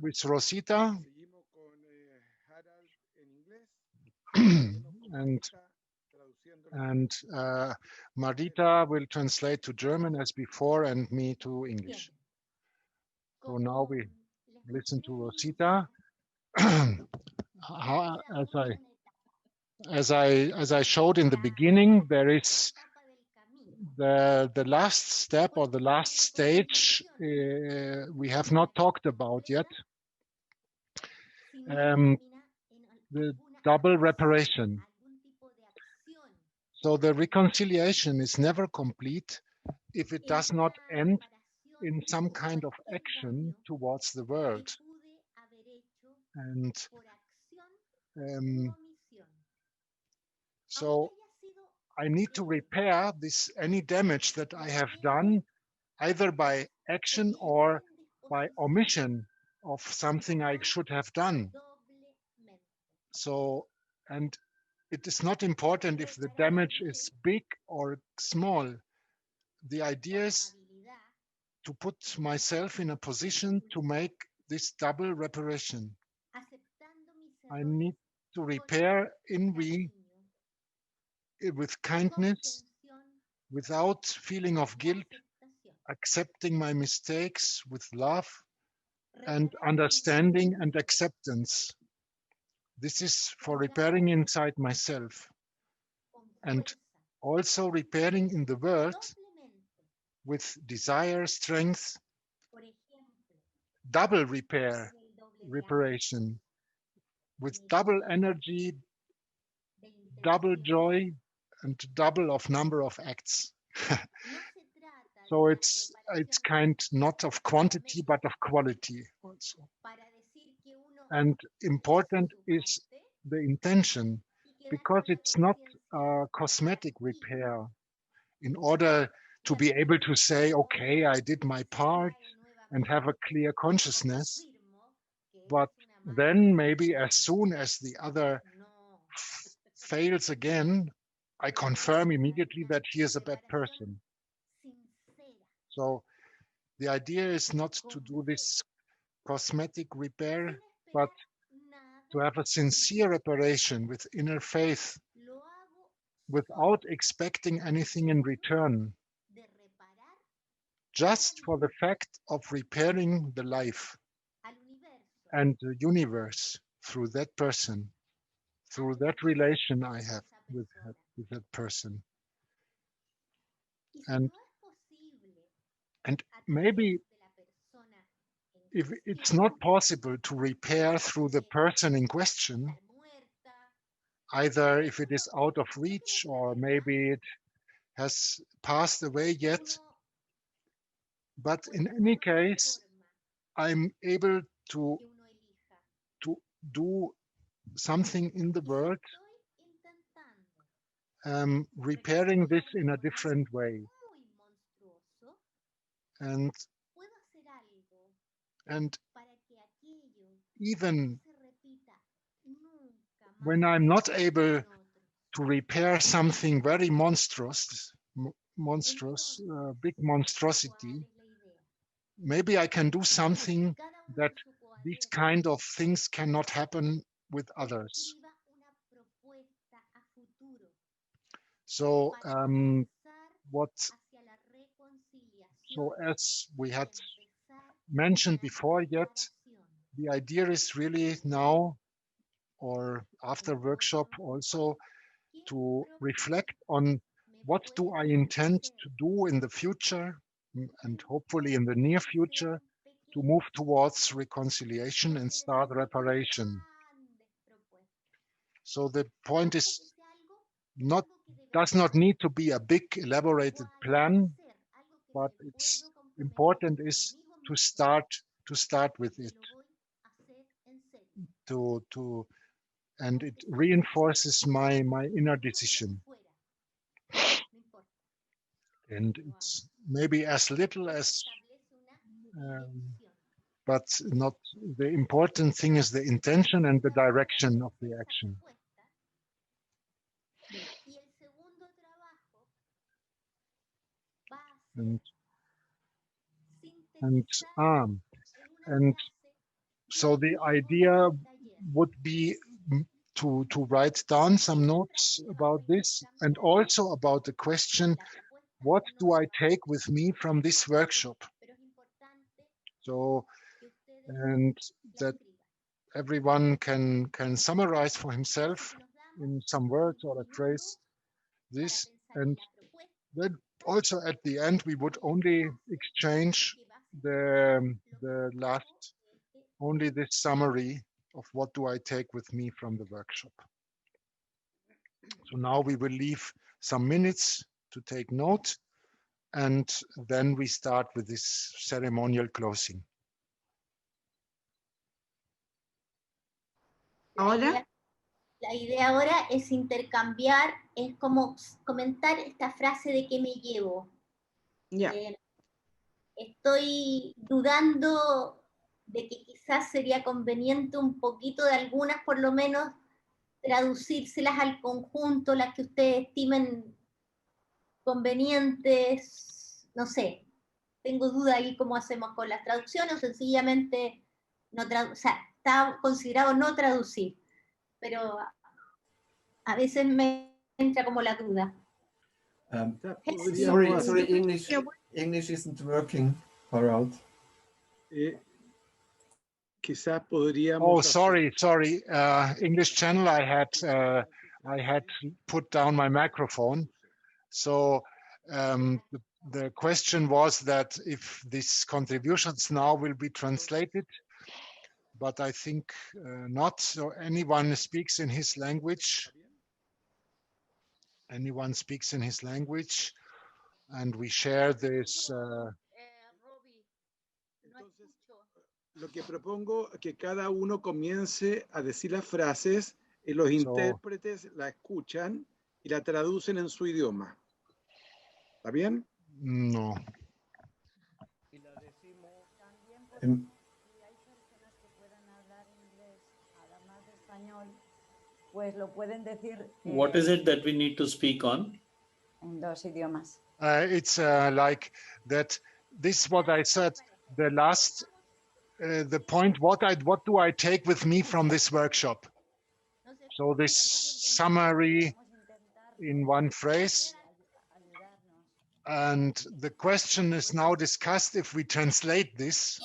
with Rosita. seguimos con Harald en inglés. and Marita will translate to German as before and me to English. So now we listen to Rosita. As I showed in the beginning, there is the last step or the last stage we have not talked about yet. The double reparation. So the reconciliation is never complete if it does not end in some kind of action towards the world. And so I need to repair any damage that I have done, either by action or by omission of something I should have done. So, and it is not important if the damage is big or small. The idea is to put myself in a position to make this double reparation. I need to repair in me with kindness, without feeling of guilt, accepting my mistakes with love and understanding and acceptance. This is for repairing inside myself and also repairing in the world with desire, strength, double reparation, with double energy, double joy, and double of number of acts. So it's kind not of quantity but of quality also. And important is the intention, because it's not a cosmetic repair. In order to be able to say, okay, I did my part and have a clear consciousness, but then maybe as soon as the other fails again, I confirm immediately that he is a bad person. So the idea is not to do this cosmetic repair, but to have a sincere reparation with inner faith, without expecting anything in return, just for the fact of repairing the life and the universe through that person, through that relation I have with that person. And maybe if it's not possible to repair through the person in question, either if it is out of reach or maybe it has passed away yet, but in any case, I'm able to do something in the world, repairing this in a different way. And even when I'm not able to repair something very monstrous, big monstrosity, maybe I can do something that these kind of things cannot happen with others. So as we had mentioned before yet, the idea is really now or after workshop also to reflect on what do I intend to do in the future and hopefully in the near future to move towards reconciliation and start reparation. So the point is does not need to be a big elaborated plan, but it's important is to start with it. and it reinforces my inner decision. And it's maybe as little as, but not the important thing is the intention and the direction of the action. And so the idea would be to write down some notes about this, and also about the question, what do I take with me from this workshop? So, and that everyone can summarize for himself in some words or a phrase this, and then also at the end we would only exchange the last, only this summary of what do I take with me from the workshop. So now we will leave some minutes to take note, and then we start with this ceremonial closing. Ahora, la idea ahora es intercambiar, es como comentar esta frase de qué me llevo. ya. Estoy dudando de que quizás sería conveniente un poquito de algunas, por lo menos, traducírselas al conjunto, las que ustedes estimen convenientes, no sé. Tengo duda ahí cómo hacemos con las traducciones, o sencillamente no o sea, está considerado no traducir, pero a veces me entra como la duda. Sorry, English isn't working, Harald. Quizás podríamos. Oh, sorry. English channel. I had put down my microphone. So the question was that if these contributions now will be translated, but I think not. So anyone speaks in his language. Anyone speaks in his language, and we share this. Lo que propongo es que cada uno comience a decir las frases y los intérpretes la escuchan y la traducen en su idioma. ¿Está bien? No. Pues lo pueden decir. What is it that we need to speak on? En dos idiomas. It's like that. This what I said. The last, the point. What do I take with me from this workshop? So this summary in one phrase. And the question is now discussed if we translate this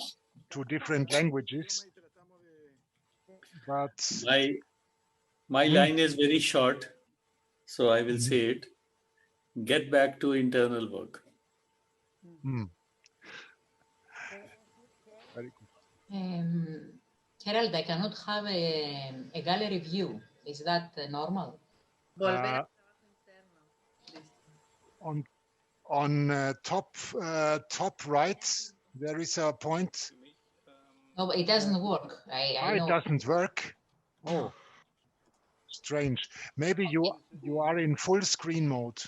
to different languages. But my line is very short, so I will say it. Get back to internal work. Very good. Gerald, I cannot have a gallery view. Is that normal? On top right, there is a point. No, but it doesn't work. I know. It doesn't work. Oh, strange. Maybe you are in full screen mode.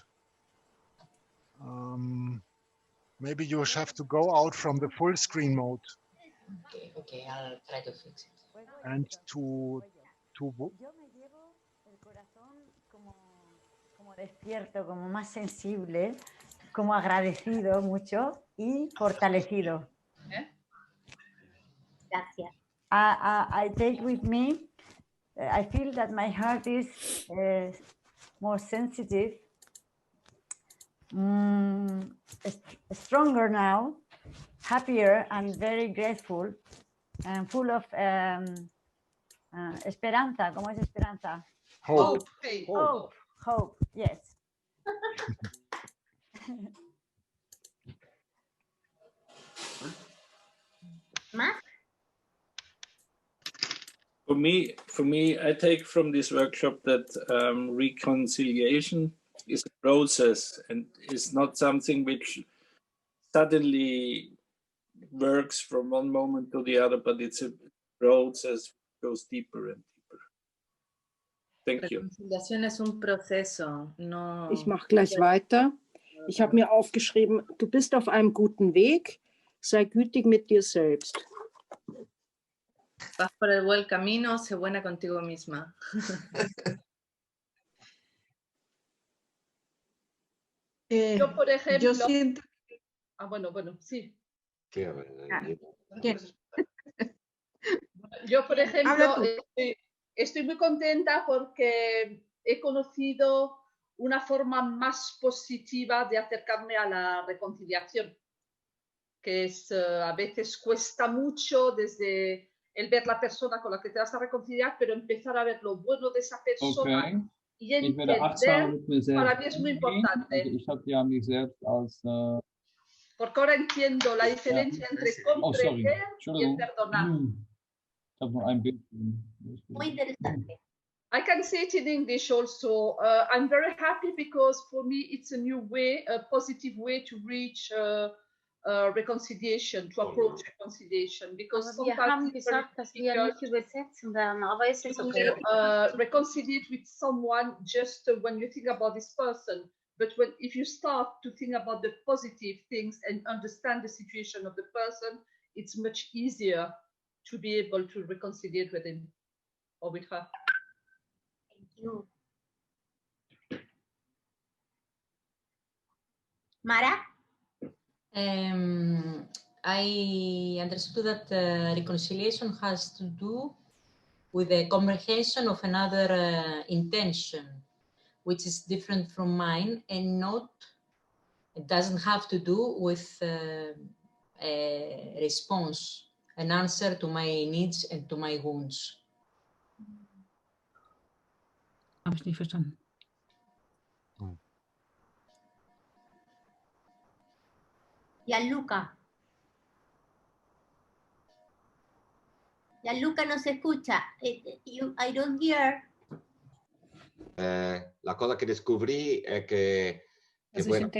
Maybe you have to go out from the full screen mode. Okay, I'll try to fix it. And to Yo me llevo el corazón como despierto, como más sensible, como agradecido mucho y fortalecido. Gracias. I take with me, I feel that my heart is more sensitive, stronger now, happier and very grateful, and full of esperanza. ¿Cómo es esperanza? Hope. Hope, yes. ¿Más? For me, I take from this workshop that reconciliation is a process and is not something which suddenly works from one moment to the other, but it's a process goes deeper and deeper. Thank you. Reconciliación es un proceso, no. Ich mache gleich weiter. Ich habe mir aufgeschrieben, du bist auf einem guten Weg, sei gütig mit dir selbst. Vas por el buen camino, sé buena contigo misma. Yo, por ejemplo, yo siento... bueno, sí. ¿Quién? Yo, por Habla ejemplo, tú. estoy muy contenta porque he conocido una forma más positiva de acercarme a la reconciliación, que es a veces cuesta mucho desde el ver la persona con la que te vas a reconciliar, pero empezar a ver lo bueno de esa persona y entender, para mí es muy importante. Ich habe ja mich selbst als Porque ahora entiendo la diferencia entre comprender y el perdonar. Ich habe nur ein Bild. Muy interesante. I can say it in English also. I'm very happy because for me it's a new way, a positive way to reach reconciliation, to approach reconciliation. Because Aber wir sometimes haben it's very gesagt, dass wir nicht difficult übersetzen werden, aber es ist to okay. reconcile with someone just when you think about this person. But if you start to think about the positive things and understand the situation of the person, it's much easier to be able to reconcile with him or with her. Thank you. Mara? I understood that reconciliation has to do with the comprehension of another intention, which is different from mine, and it doesn't have to do with a response, an answer to my needs and to my wounds. Habe ich nicht verstanden. Gianluca. Gianluca no se escucha. I don't hear. La cosa que descubrí es que bueno,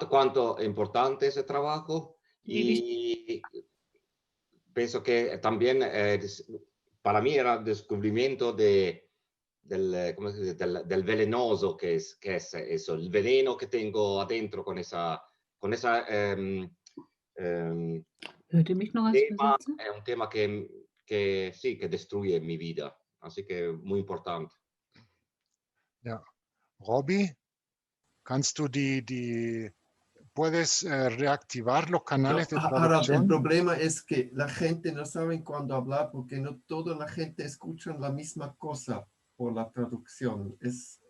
cuánto importante es el trabajo y pienso que también para mí era el descubrimiento ¿cómo se dice? del venenoso que es eso, el veneno que tengo adentro con esa tema, es un tema que sí, que destruye mi vida, así que muy importante. Ja. Robbie, kannst du puedes reactivar los canales de Ahora, traducción? el problema es que la gente no sabe cuándo hablar porque no toda la gente escucha la misma cosa por la traducción. Es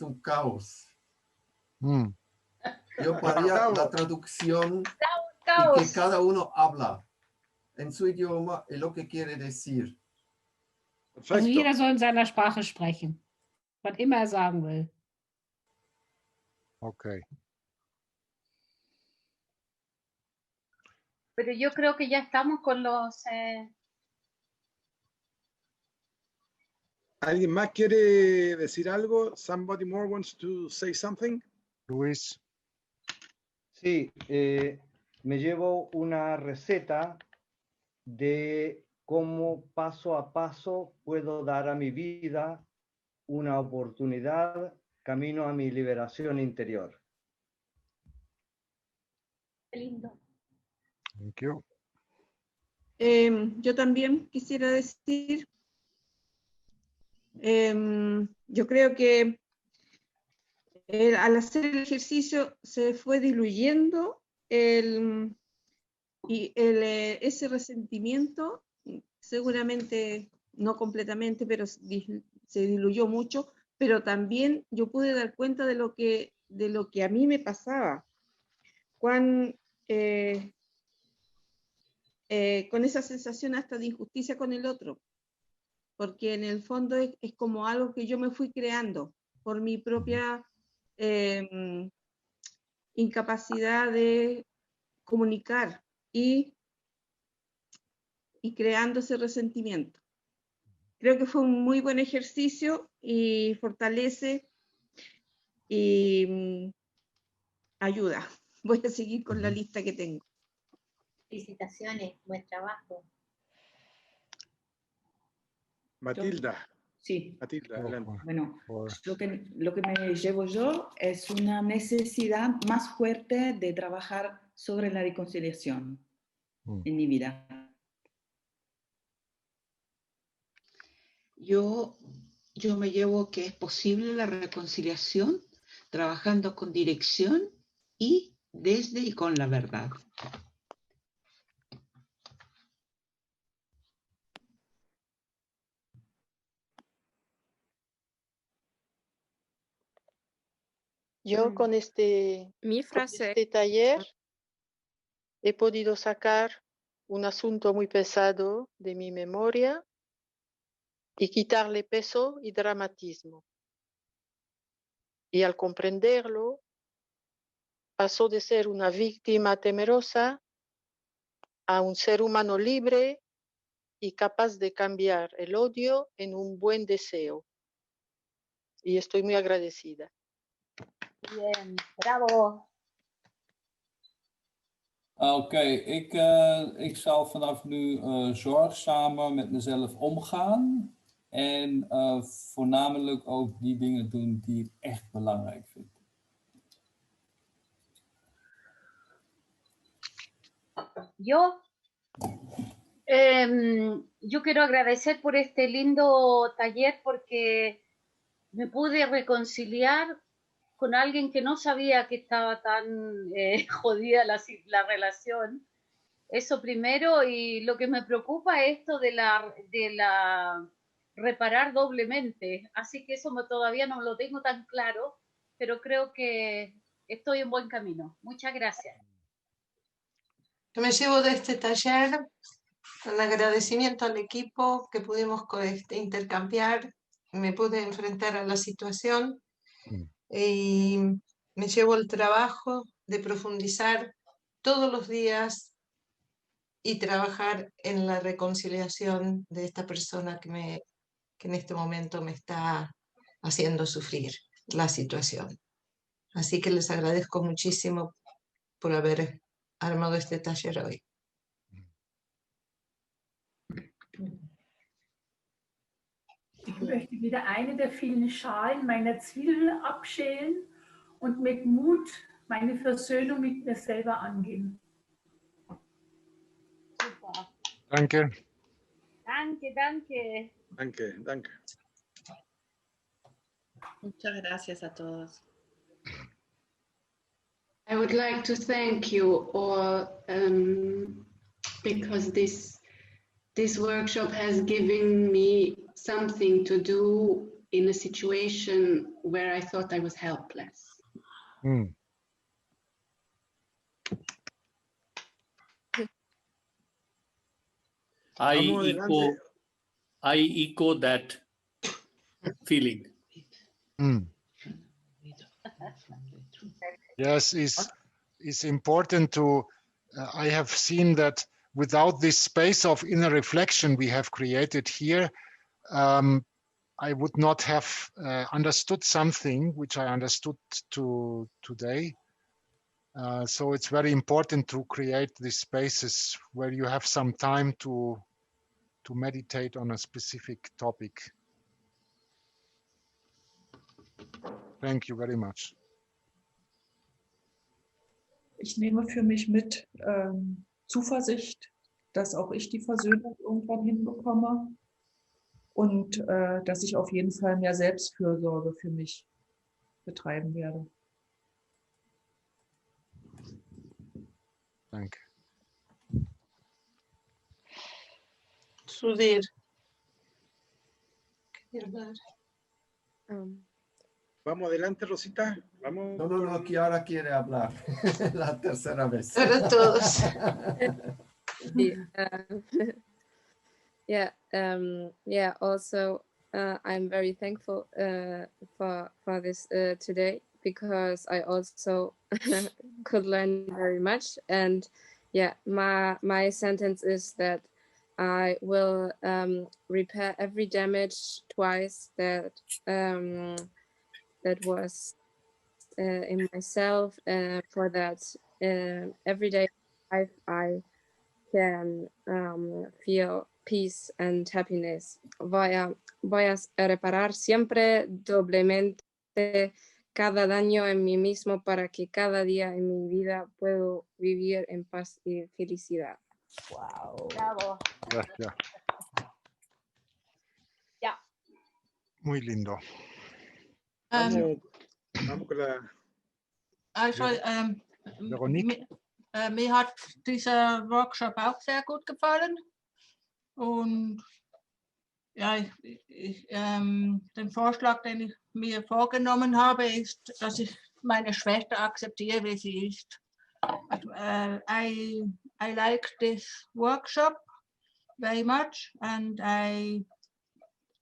un caos. Yo paría la traducción y que cada uno habla en su idioma y lo que quiere decir. Also jeder soll in seiner Sprache sprechen, was immer sagen will. Okay. Pero yo creo que ya estamos con los... ¿Alguien más quiere decir algo? Somebody more wants to say something? Luis. Sí, me llevo una receta de cómo paso a paso puedo dar a mi vida una oportunidad camino a mi liberación interior. Qué lindo. Thank you. Yo también quisiera decir, yo creo que al hacer el ejercicio se fue diluyendo ese resentimiento, seguramente no completamente, pero se diluyó mucho, pero también yo pude dar cuenta de lo que a mí me pasaba, con esa sensación hasta de injusticia con el otro, porque en el fondo es como algo que yo me fui creando por mi propia incapacidad de comunicar y creando ese resentimiento. Creo que fue un muy buen ejercicio y fortalece y ayuda. Voy a seguir con la lista que tengo. Felicitaciones, buen trabajo. Matilda. Sí. Matilda, adelante. Bueno, lo que me llevo yo es una necesidad más fuerte de trabajar sobre la reconciliación en mi vida. Yo me llevo que es posible la reconciliación trabajando con dirección y desde y con la verdad. Yo con este taller he podido sacar un asunto muy pesado de mi memoria y quitarle peso y dramatismo. Y al comprenderlo, pasó de ser una víctima temerosa a un ser humano libre y capaz de cambiar el odio en un buen deseo. Y estoy muy agradecida. Bien, bravo. Oké, ik zal vanaf nu zorgzamer met mezelf omgaan. En voornamelijk ook die dingen doen die ik echt belangrijk vind. Yo quiero agradecer por este lindo taller porque me pude reconciliar con alguien que no sabía que estaba tan jodida la relación. Eso primero, y lo que me preocupa es esto de la reparar doblemente. Así que eso todavía no lo tengo tan claro, pero creo que estoy en buen camino. Muchas gracias. Me llevo de este taller un agradecimiento al equipo que pudimos intercambiar, me pude enfrentar a la situación y me llevo el trabajo de profundizar todos los días y trabajar en la reconciliación de esta persona que en este momento me está haciendo sufrir la situación. Así que les agradezco muchísimo por haber armado este taller hoy. Ich möchte wieder eine der vielen Schalen meiner Zwiebeln abschälen und mit Mut meine Versöhnung mit mir selber angehen. Super. Danke. Danke, danke. Danke, danke. Muchas gracias a todos. I would like to thank you all because this workshop has given me something to do in a situation where I thought I was helpless. I echo that feeling. Yes, it's important to, I have seen that without this space of inner reflection we have created here, I would not have understood something which I understood today. So it's very important to create these spaces where you have some time to meditate on a specific topic. Thank you very much. Ich nehme für mich mit Zuversicht, dass auch ich die Versöhnung irgendwann hinbekomme und dass ich auf jeden Fall mehr Selbstfürsorge für mich betreiben werde. Danke. Sudhir. Vamos adelante, Rosita. Vamos. No, que ahora quiere hablar. La tercera vez. Para todos. Yeah. Also, I'm very thankful for this today because I also could learn very much. And yeah, my sentence is that I will repair every damage twice that was in myself, for that every day I can feel peace and happiness. Voy a reparar siempre doblemente cada daño en mí mismo para que cada día en mi vida puedo vivir en paz y felicidad. Wow. Bravo. Gracias. Ya. Muy lindo. Vamos con la... Also, Veronique? Mir hat dieser Workshop auch sehr gut gefallen. Und ja, den Vorschlag, den ich mir vorgenommen habe, ist, dass ich meine Schwester akzeptiere, wie sie ist. I like this workshop very much, and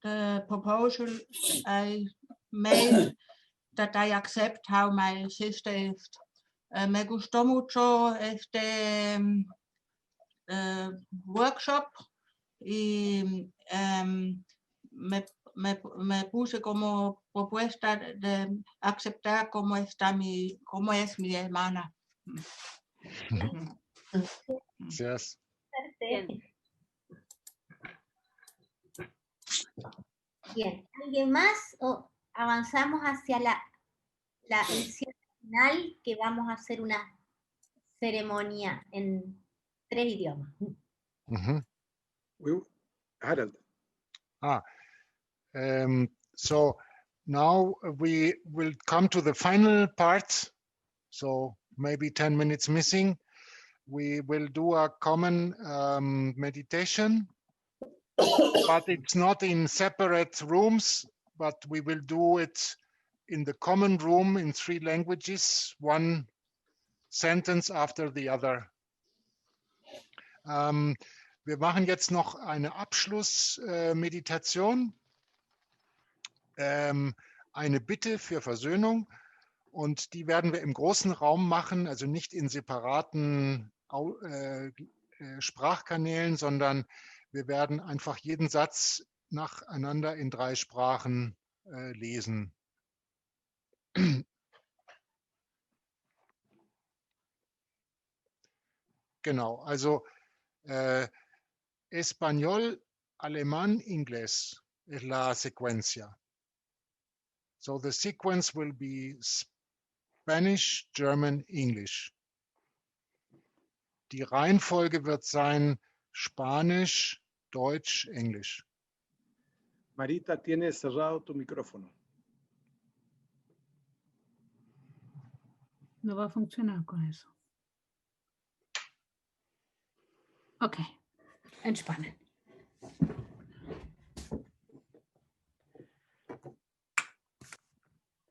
the proposal I made that I accept how my sister is. Me gustó mucho este workshop y me puse como propuesta de aceptar cómo es mi hermana. Gracias. Bien, ¿alguien más? ¿O avanzamos hacia el cierre final, que vamos a hacer una ceremonia en 3 idiomas? Harald. So now we will come to the final part. So maybe 10 minutes missing. We will do a common meditation, but it's not in separate rooms, but we will do it in the common room in 3 languages, one sentence after the other. Wir machen jetzt noch eine Abschlussmeditation, eine Bitte für Versöhnung, und die werden wir im großen Raum machen, also nicht in separaten Sprachkanälen, sondern wir werden einfach jeden Satz nacheinander in 3 Sprachen lesen. Genau, also español, alemán, inglés es la secuencia. So the sequence will be Spanish, German, English. Die Reihenfolge wird sein Spanisch, Deutsch, Englisch. Marita, tienes cerrado tu micrófono. No va a funcionar con eso. Okay, entspannen.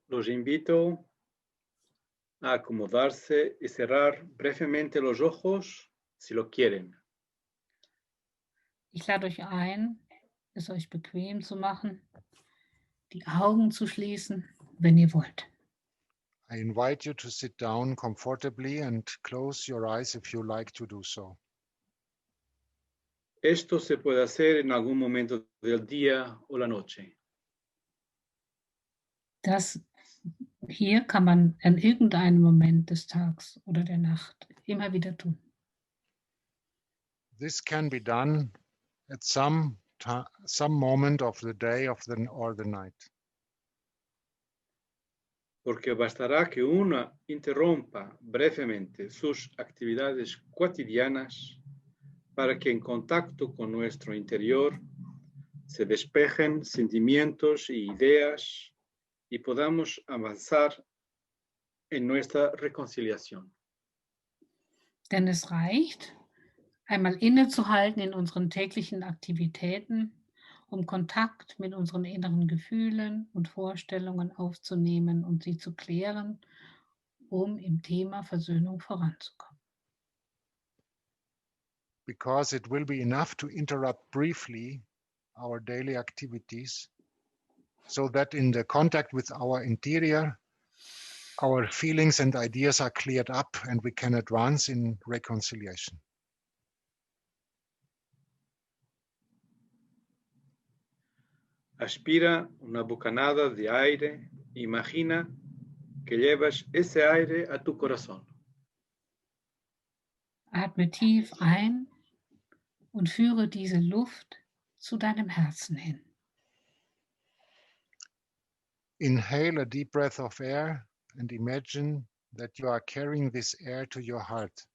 Los invito a acomodarse y cerrar brevemente los ojos si lo quieren. Ich lade euch ein, es euch bequem zu machen, die Augen zu schließen, wenn ihr wollt. I invite you to sit down comfortably and close your eyes if you like to do so. Esto se puede hacer en algún momento del día o la noche. Das hier kann man in irgendeinem Moment des Tages oder der Nacht immer wieder tun. This can be done at some moment of the day or the night. Porque bastará que uno interrumpa brevemente sus actividades cotidianas para que en contacto con nuestro interior se despejen sentimientos y ideas y podamos avanzar en nuestra reconciliación. Denn es reicht, einmal innezuhalten in unseren täglichen Aktivitäten, um Kontakt mit unseren inneren Gefühlen und Vorstellungen aufzunehmen und sie zu klären, um im Thema Versöhnung voranzukommen. Because it will be enough to interrupt briefly our daily activities, so that in the contact with our interior, our feelings and ideas are cleared up and we can advance in reconciliation. Aspira una bocanada de aire, imagina que llevas ese aire a tu corazón. Atme tief ein und führe diese Luft zu deinem Herzen hin. Inhale a deep breath of air and imagine that you are carrying this air to your heart.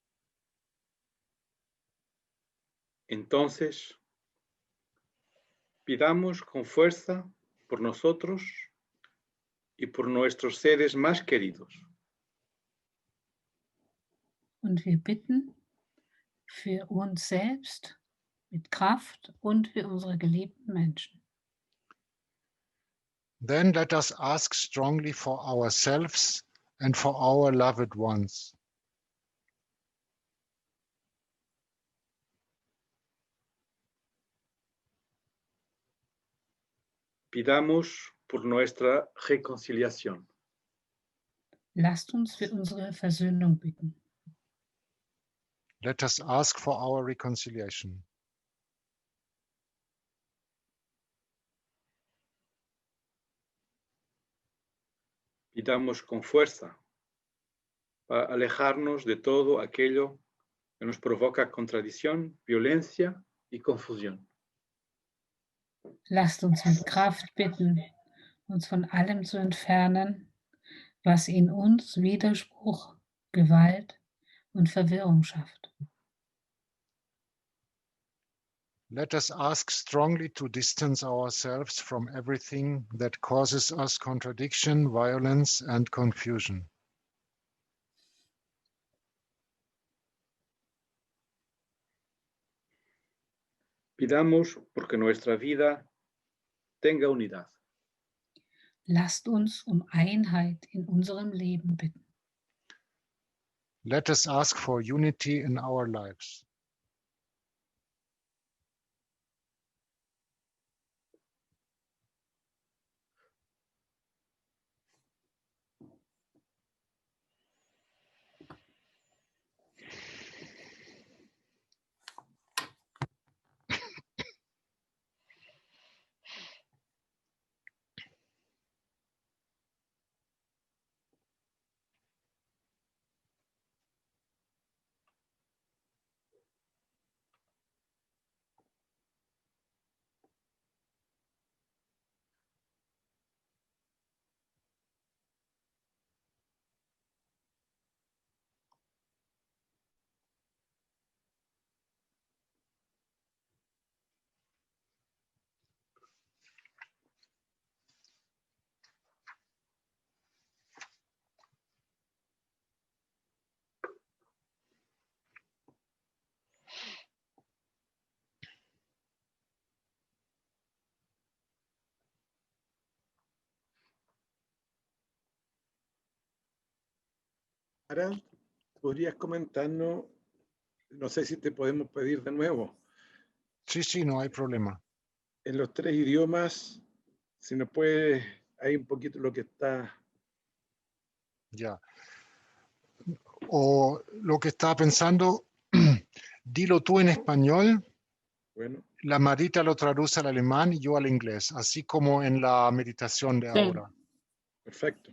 Entonces, pidamos con fuerza por nosotros y por nuestros seres más queridos. Und wir bitten für uns selbst mit Kraft und für unsere geliebten Menschen. Then let us ask strongly for ourselves and for our loved ones. Pidamos por nuestra reconciliación. Lasst uns für unsere Versöhnung bitten. Let us ask for our reconciliation. Pidamos con fuerza para alejarnos de todo aquello que nos provoca contradicción, violencia y confusión. Lasst uns mit Kraft bitten, uns von allem zu entfernen, was in uns Widerspruch, Gewalt und Verwirrung schafft. Let us ask strongly to distance ourselves from everything that causes us contradiction, violence, and confusion. Pidamos porque nuestra vida tenga unidad. Lasst uns um Einheit in unserem Leben bitten. Let us ask for unity in our lives. Harald, ¿podrías comentarnos? No sé si te podemos pedir de nuevo. Sí, no hay problema. En los tres idiomas, si nos puede, hay un poquito lo que está. Ya. O lo que estaba pensando, dilo tú en español. Bueno. La Marita lo traduce al alemán y yo al inglés, así como en la meditación de ahora. Perfecto.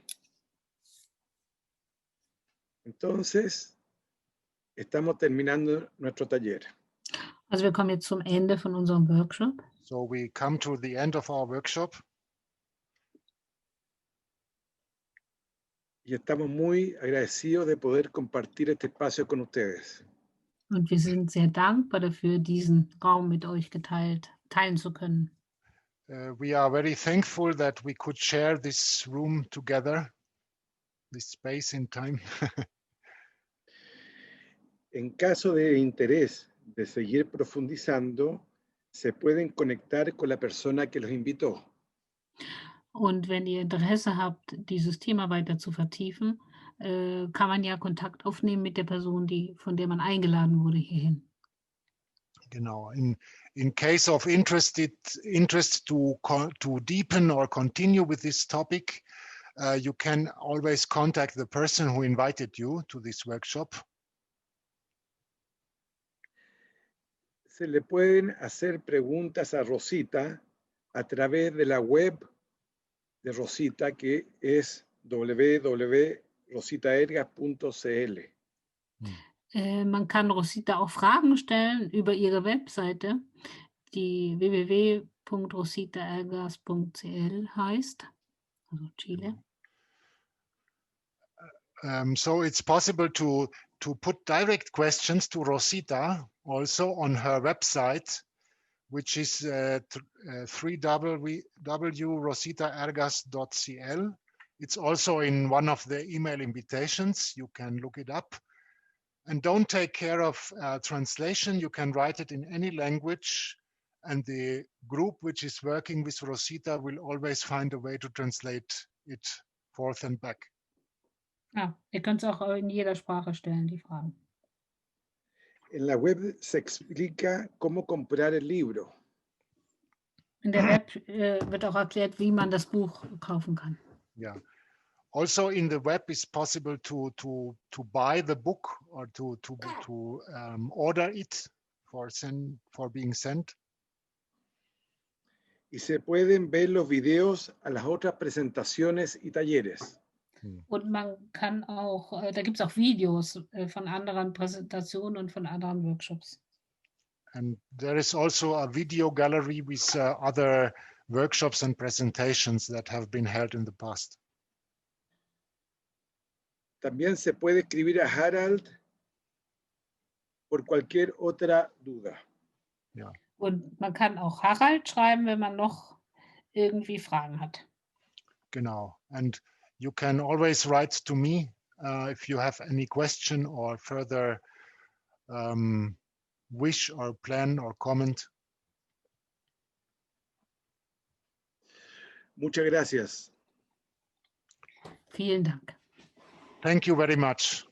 Entonces, estamos terminando nuestro taller. Also wir kommen jetzt zum Ende von unserem Workshop. So we come to the end of our workshop. Y estamos muy agradecidos de poder compartir este espacio con ustedes. Und wir sind sehr dankbar dafür, diesen Raum mit euch teilen zu können. We are very thankful that we could share this room together, this space in time. En caso de interés de seguir profundizando, se pueden conectar con la persona que los invitó. Und wenn ihr Interesse habt, dieses Thema weiter zu vertiefen, kann man ja Kontakt aufnehmen mit der Person, von der man eingeladen wurde hierhin. Genau. In case of interest to deepen or continue with this topic, you can always contact the person who invited you to this workshop. Se le pueden hacer preguntas a Rosita a través de la web de Rosita, que es www.rositaergas.cl. Man kann Rosita auch Fragen stellen über ihre Webseite, die www.rositaergas.cl heißt, also Chile. So it's possible to put direct questions to Rosita also on her website, which is www.rositaergas.cl. It's also in one of the email invitations. You can look it up. And don't take care of translation. You can write it in any language. And the group which is working with Rosita will always find a way to translate it forth and back. Ja, ihr könnt es auch in jeder Sprache stellen, die Fragen. En la web se explica cómo comprar el libro. In der Web wird auch erklärt, wie man das Buch kaufen kann. Yeah. Also in the web it's possible to buy the book or to order it for being sent. Y se pueden ver los videos a las otras presentaciones y talleres. Und man kann auch, da gibt es auch Videos von anderen Präsentationen und von anderen Workshops. And there is also a video gallery with other workshops and presentations that have been held in the past. También se puede escribir a Harald por cualquier otra duda. Yeah. Und man kann auch Harald schreiben, wenn man noch irgendwie Fragen hat. Genau. And you can always write to me if you have any question or further wish or plan or comment. Muchas gracias. Vielen Dank. Thank you very much.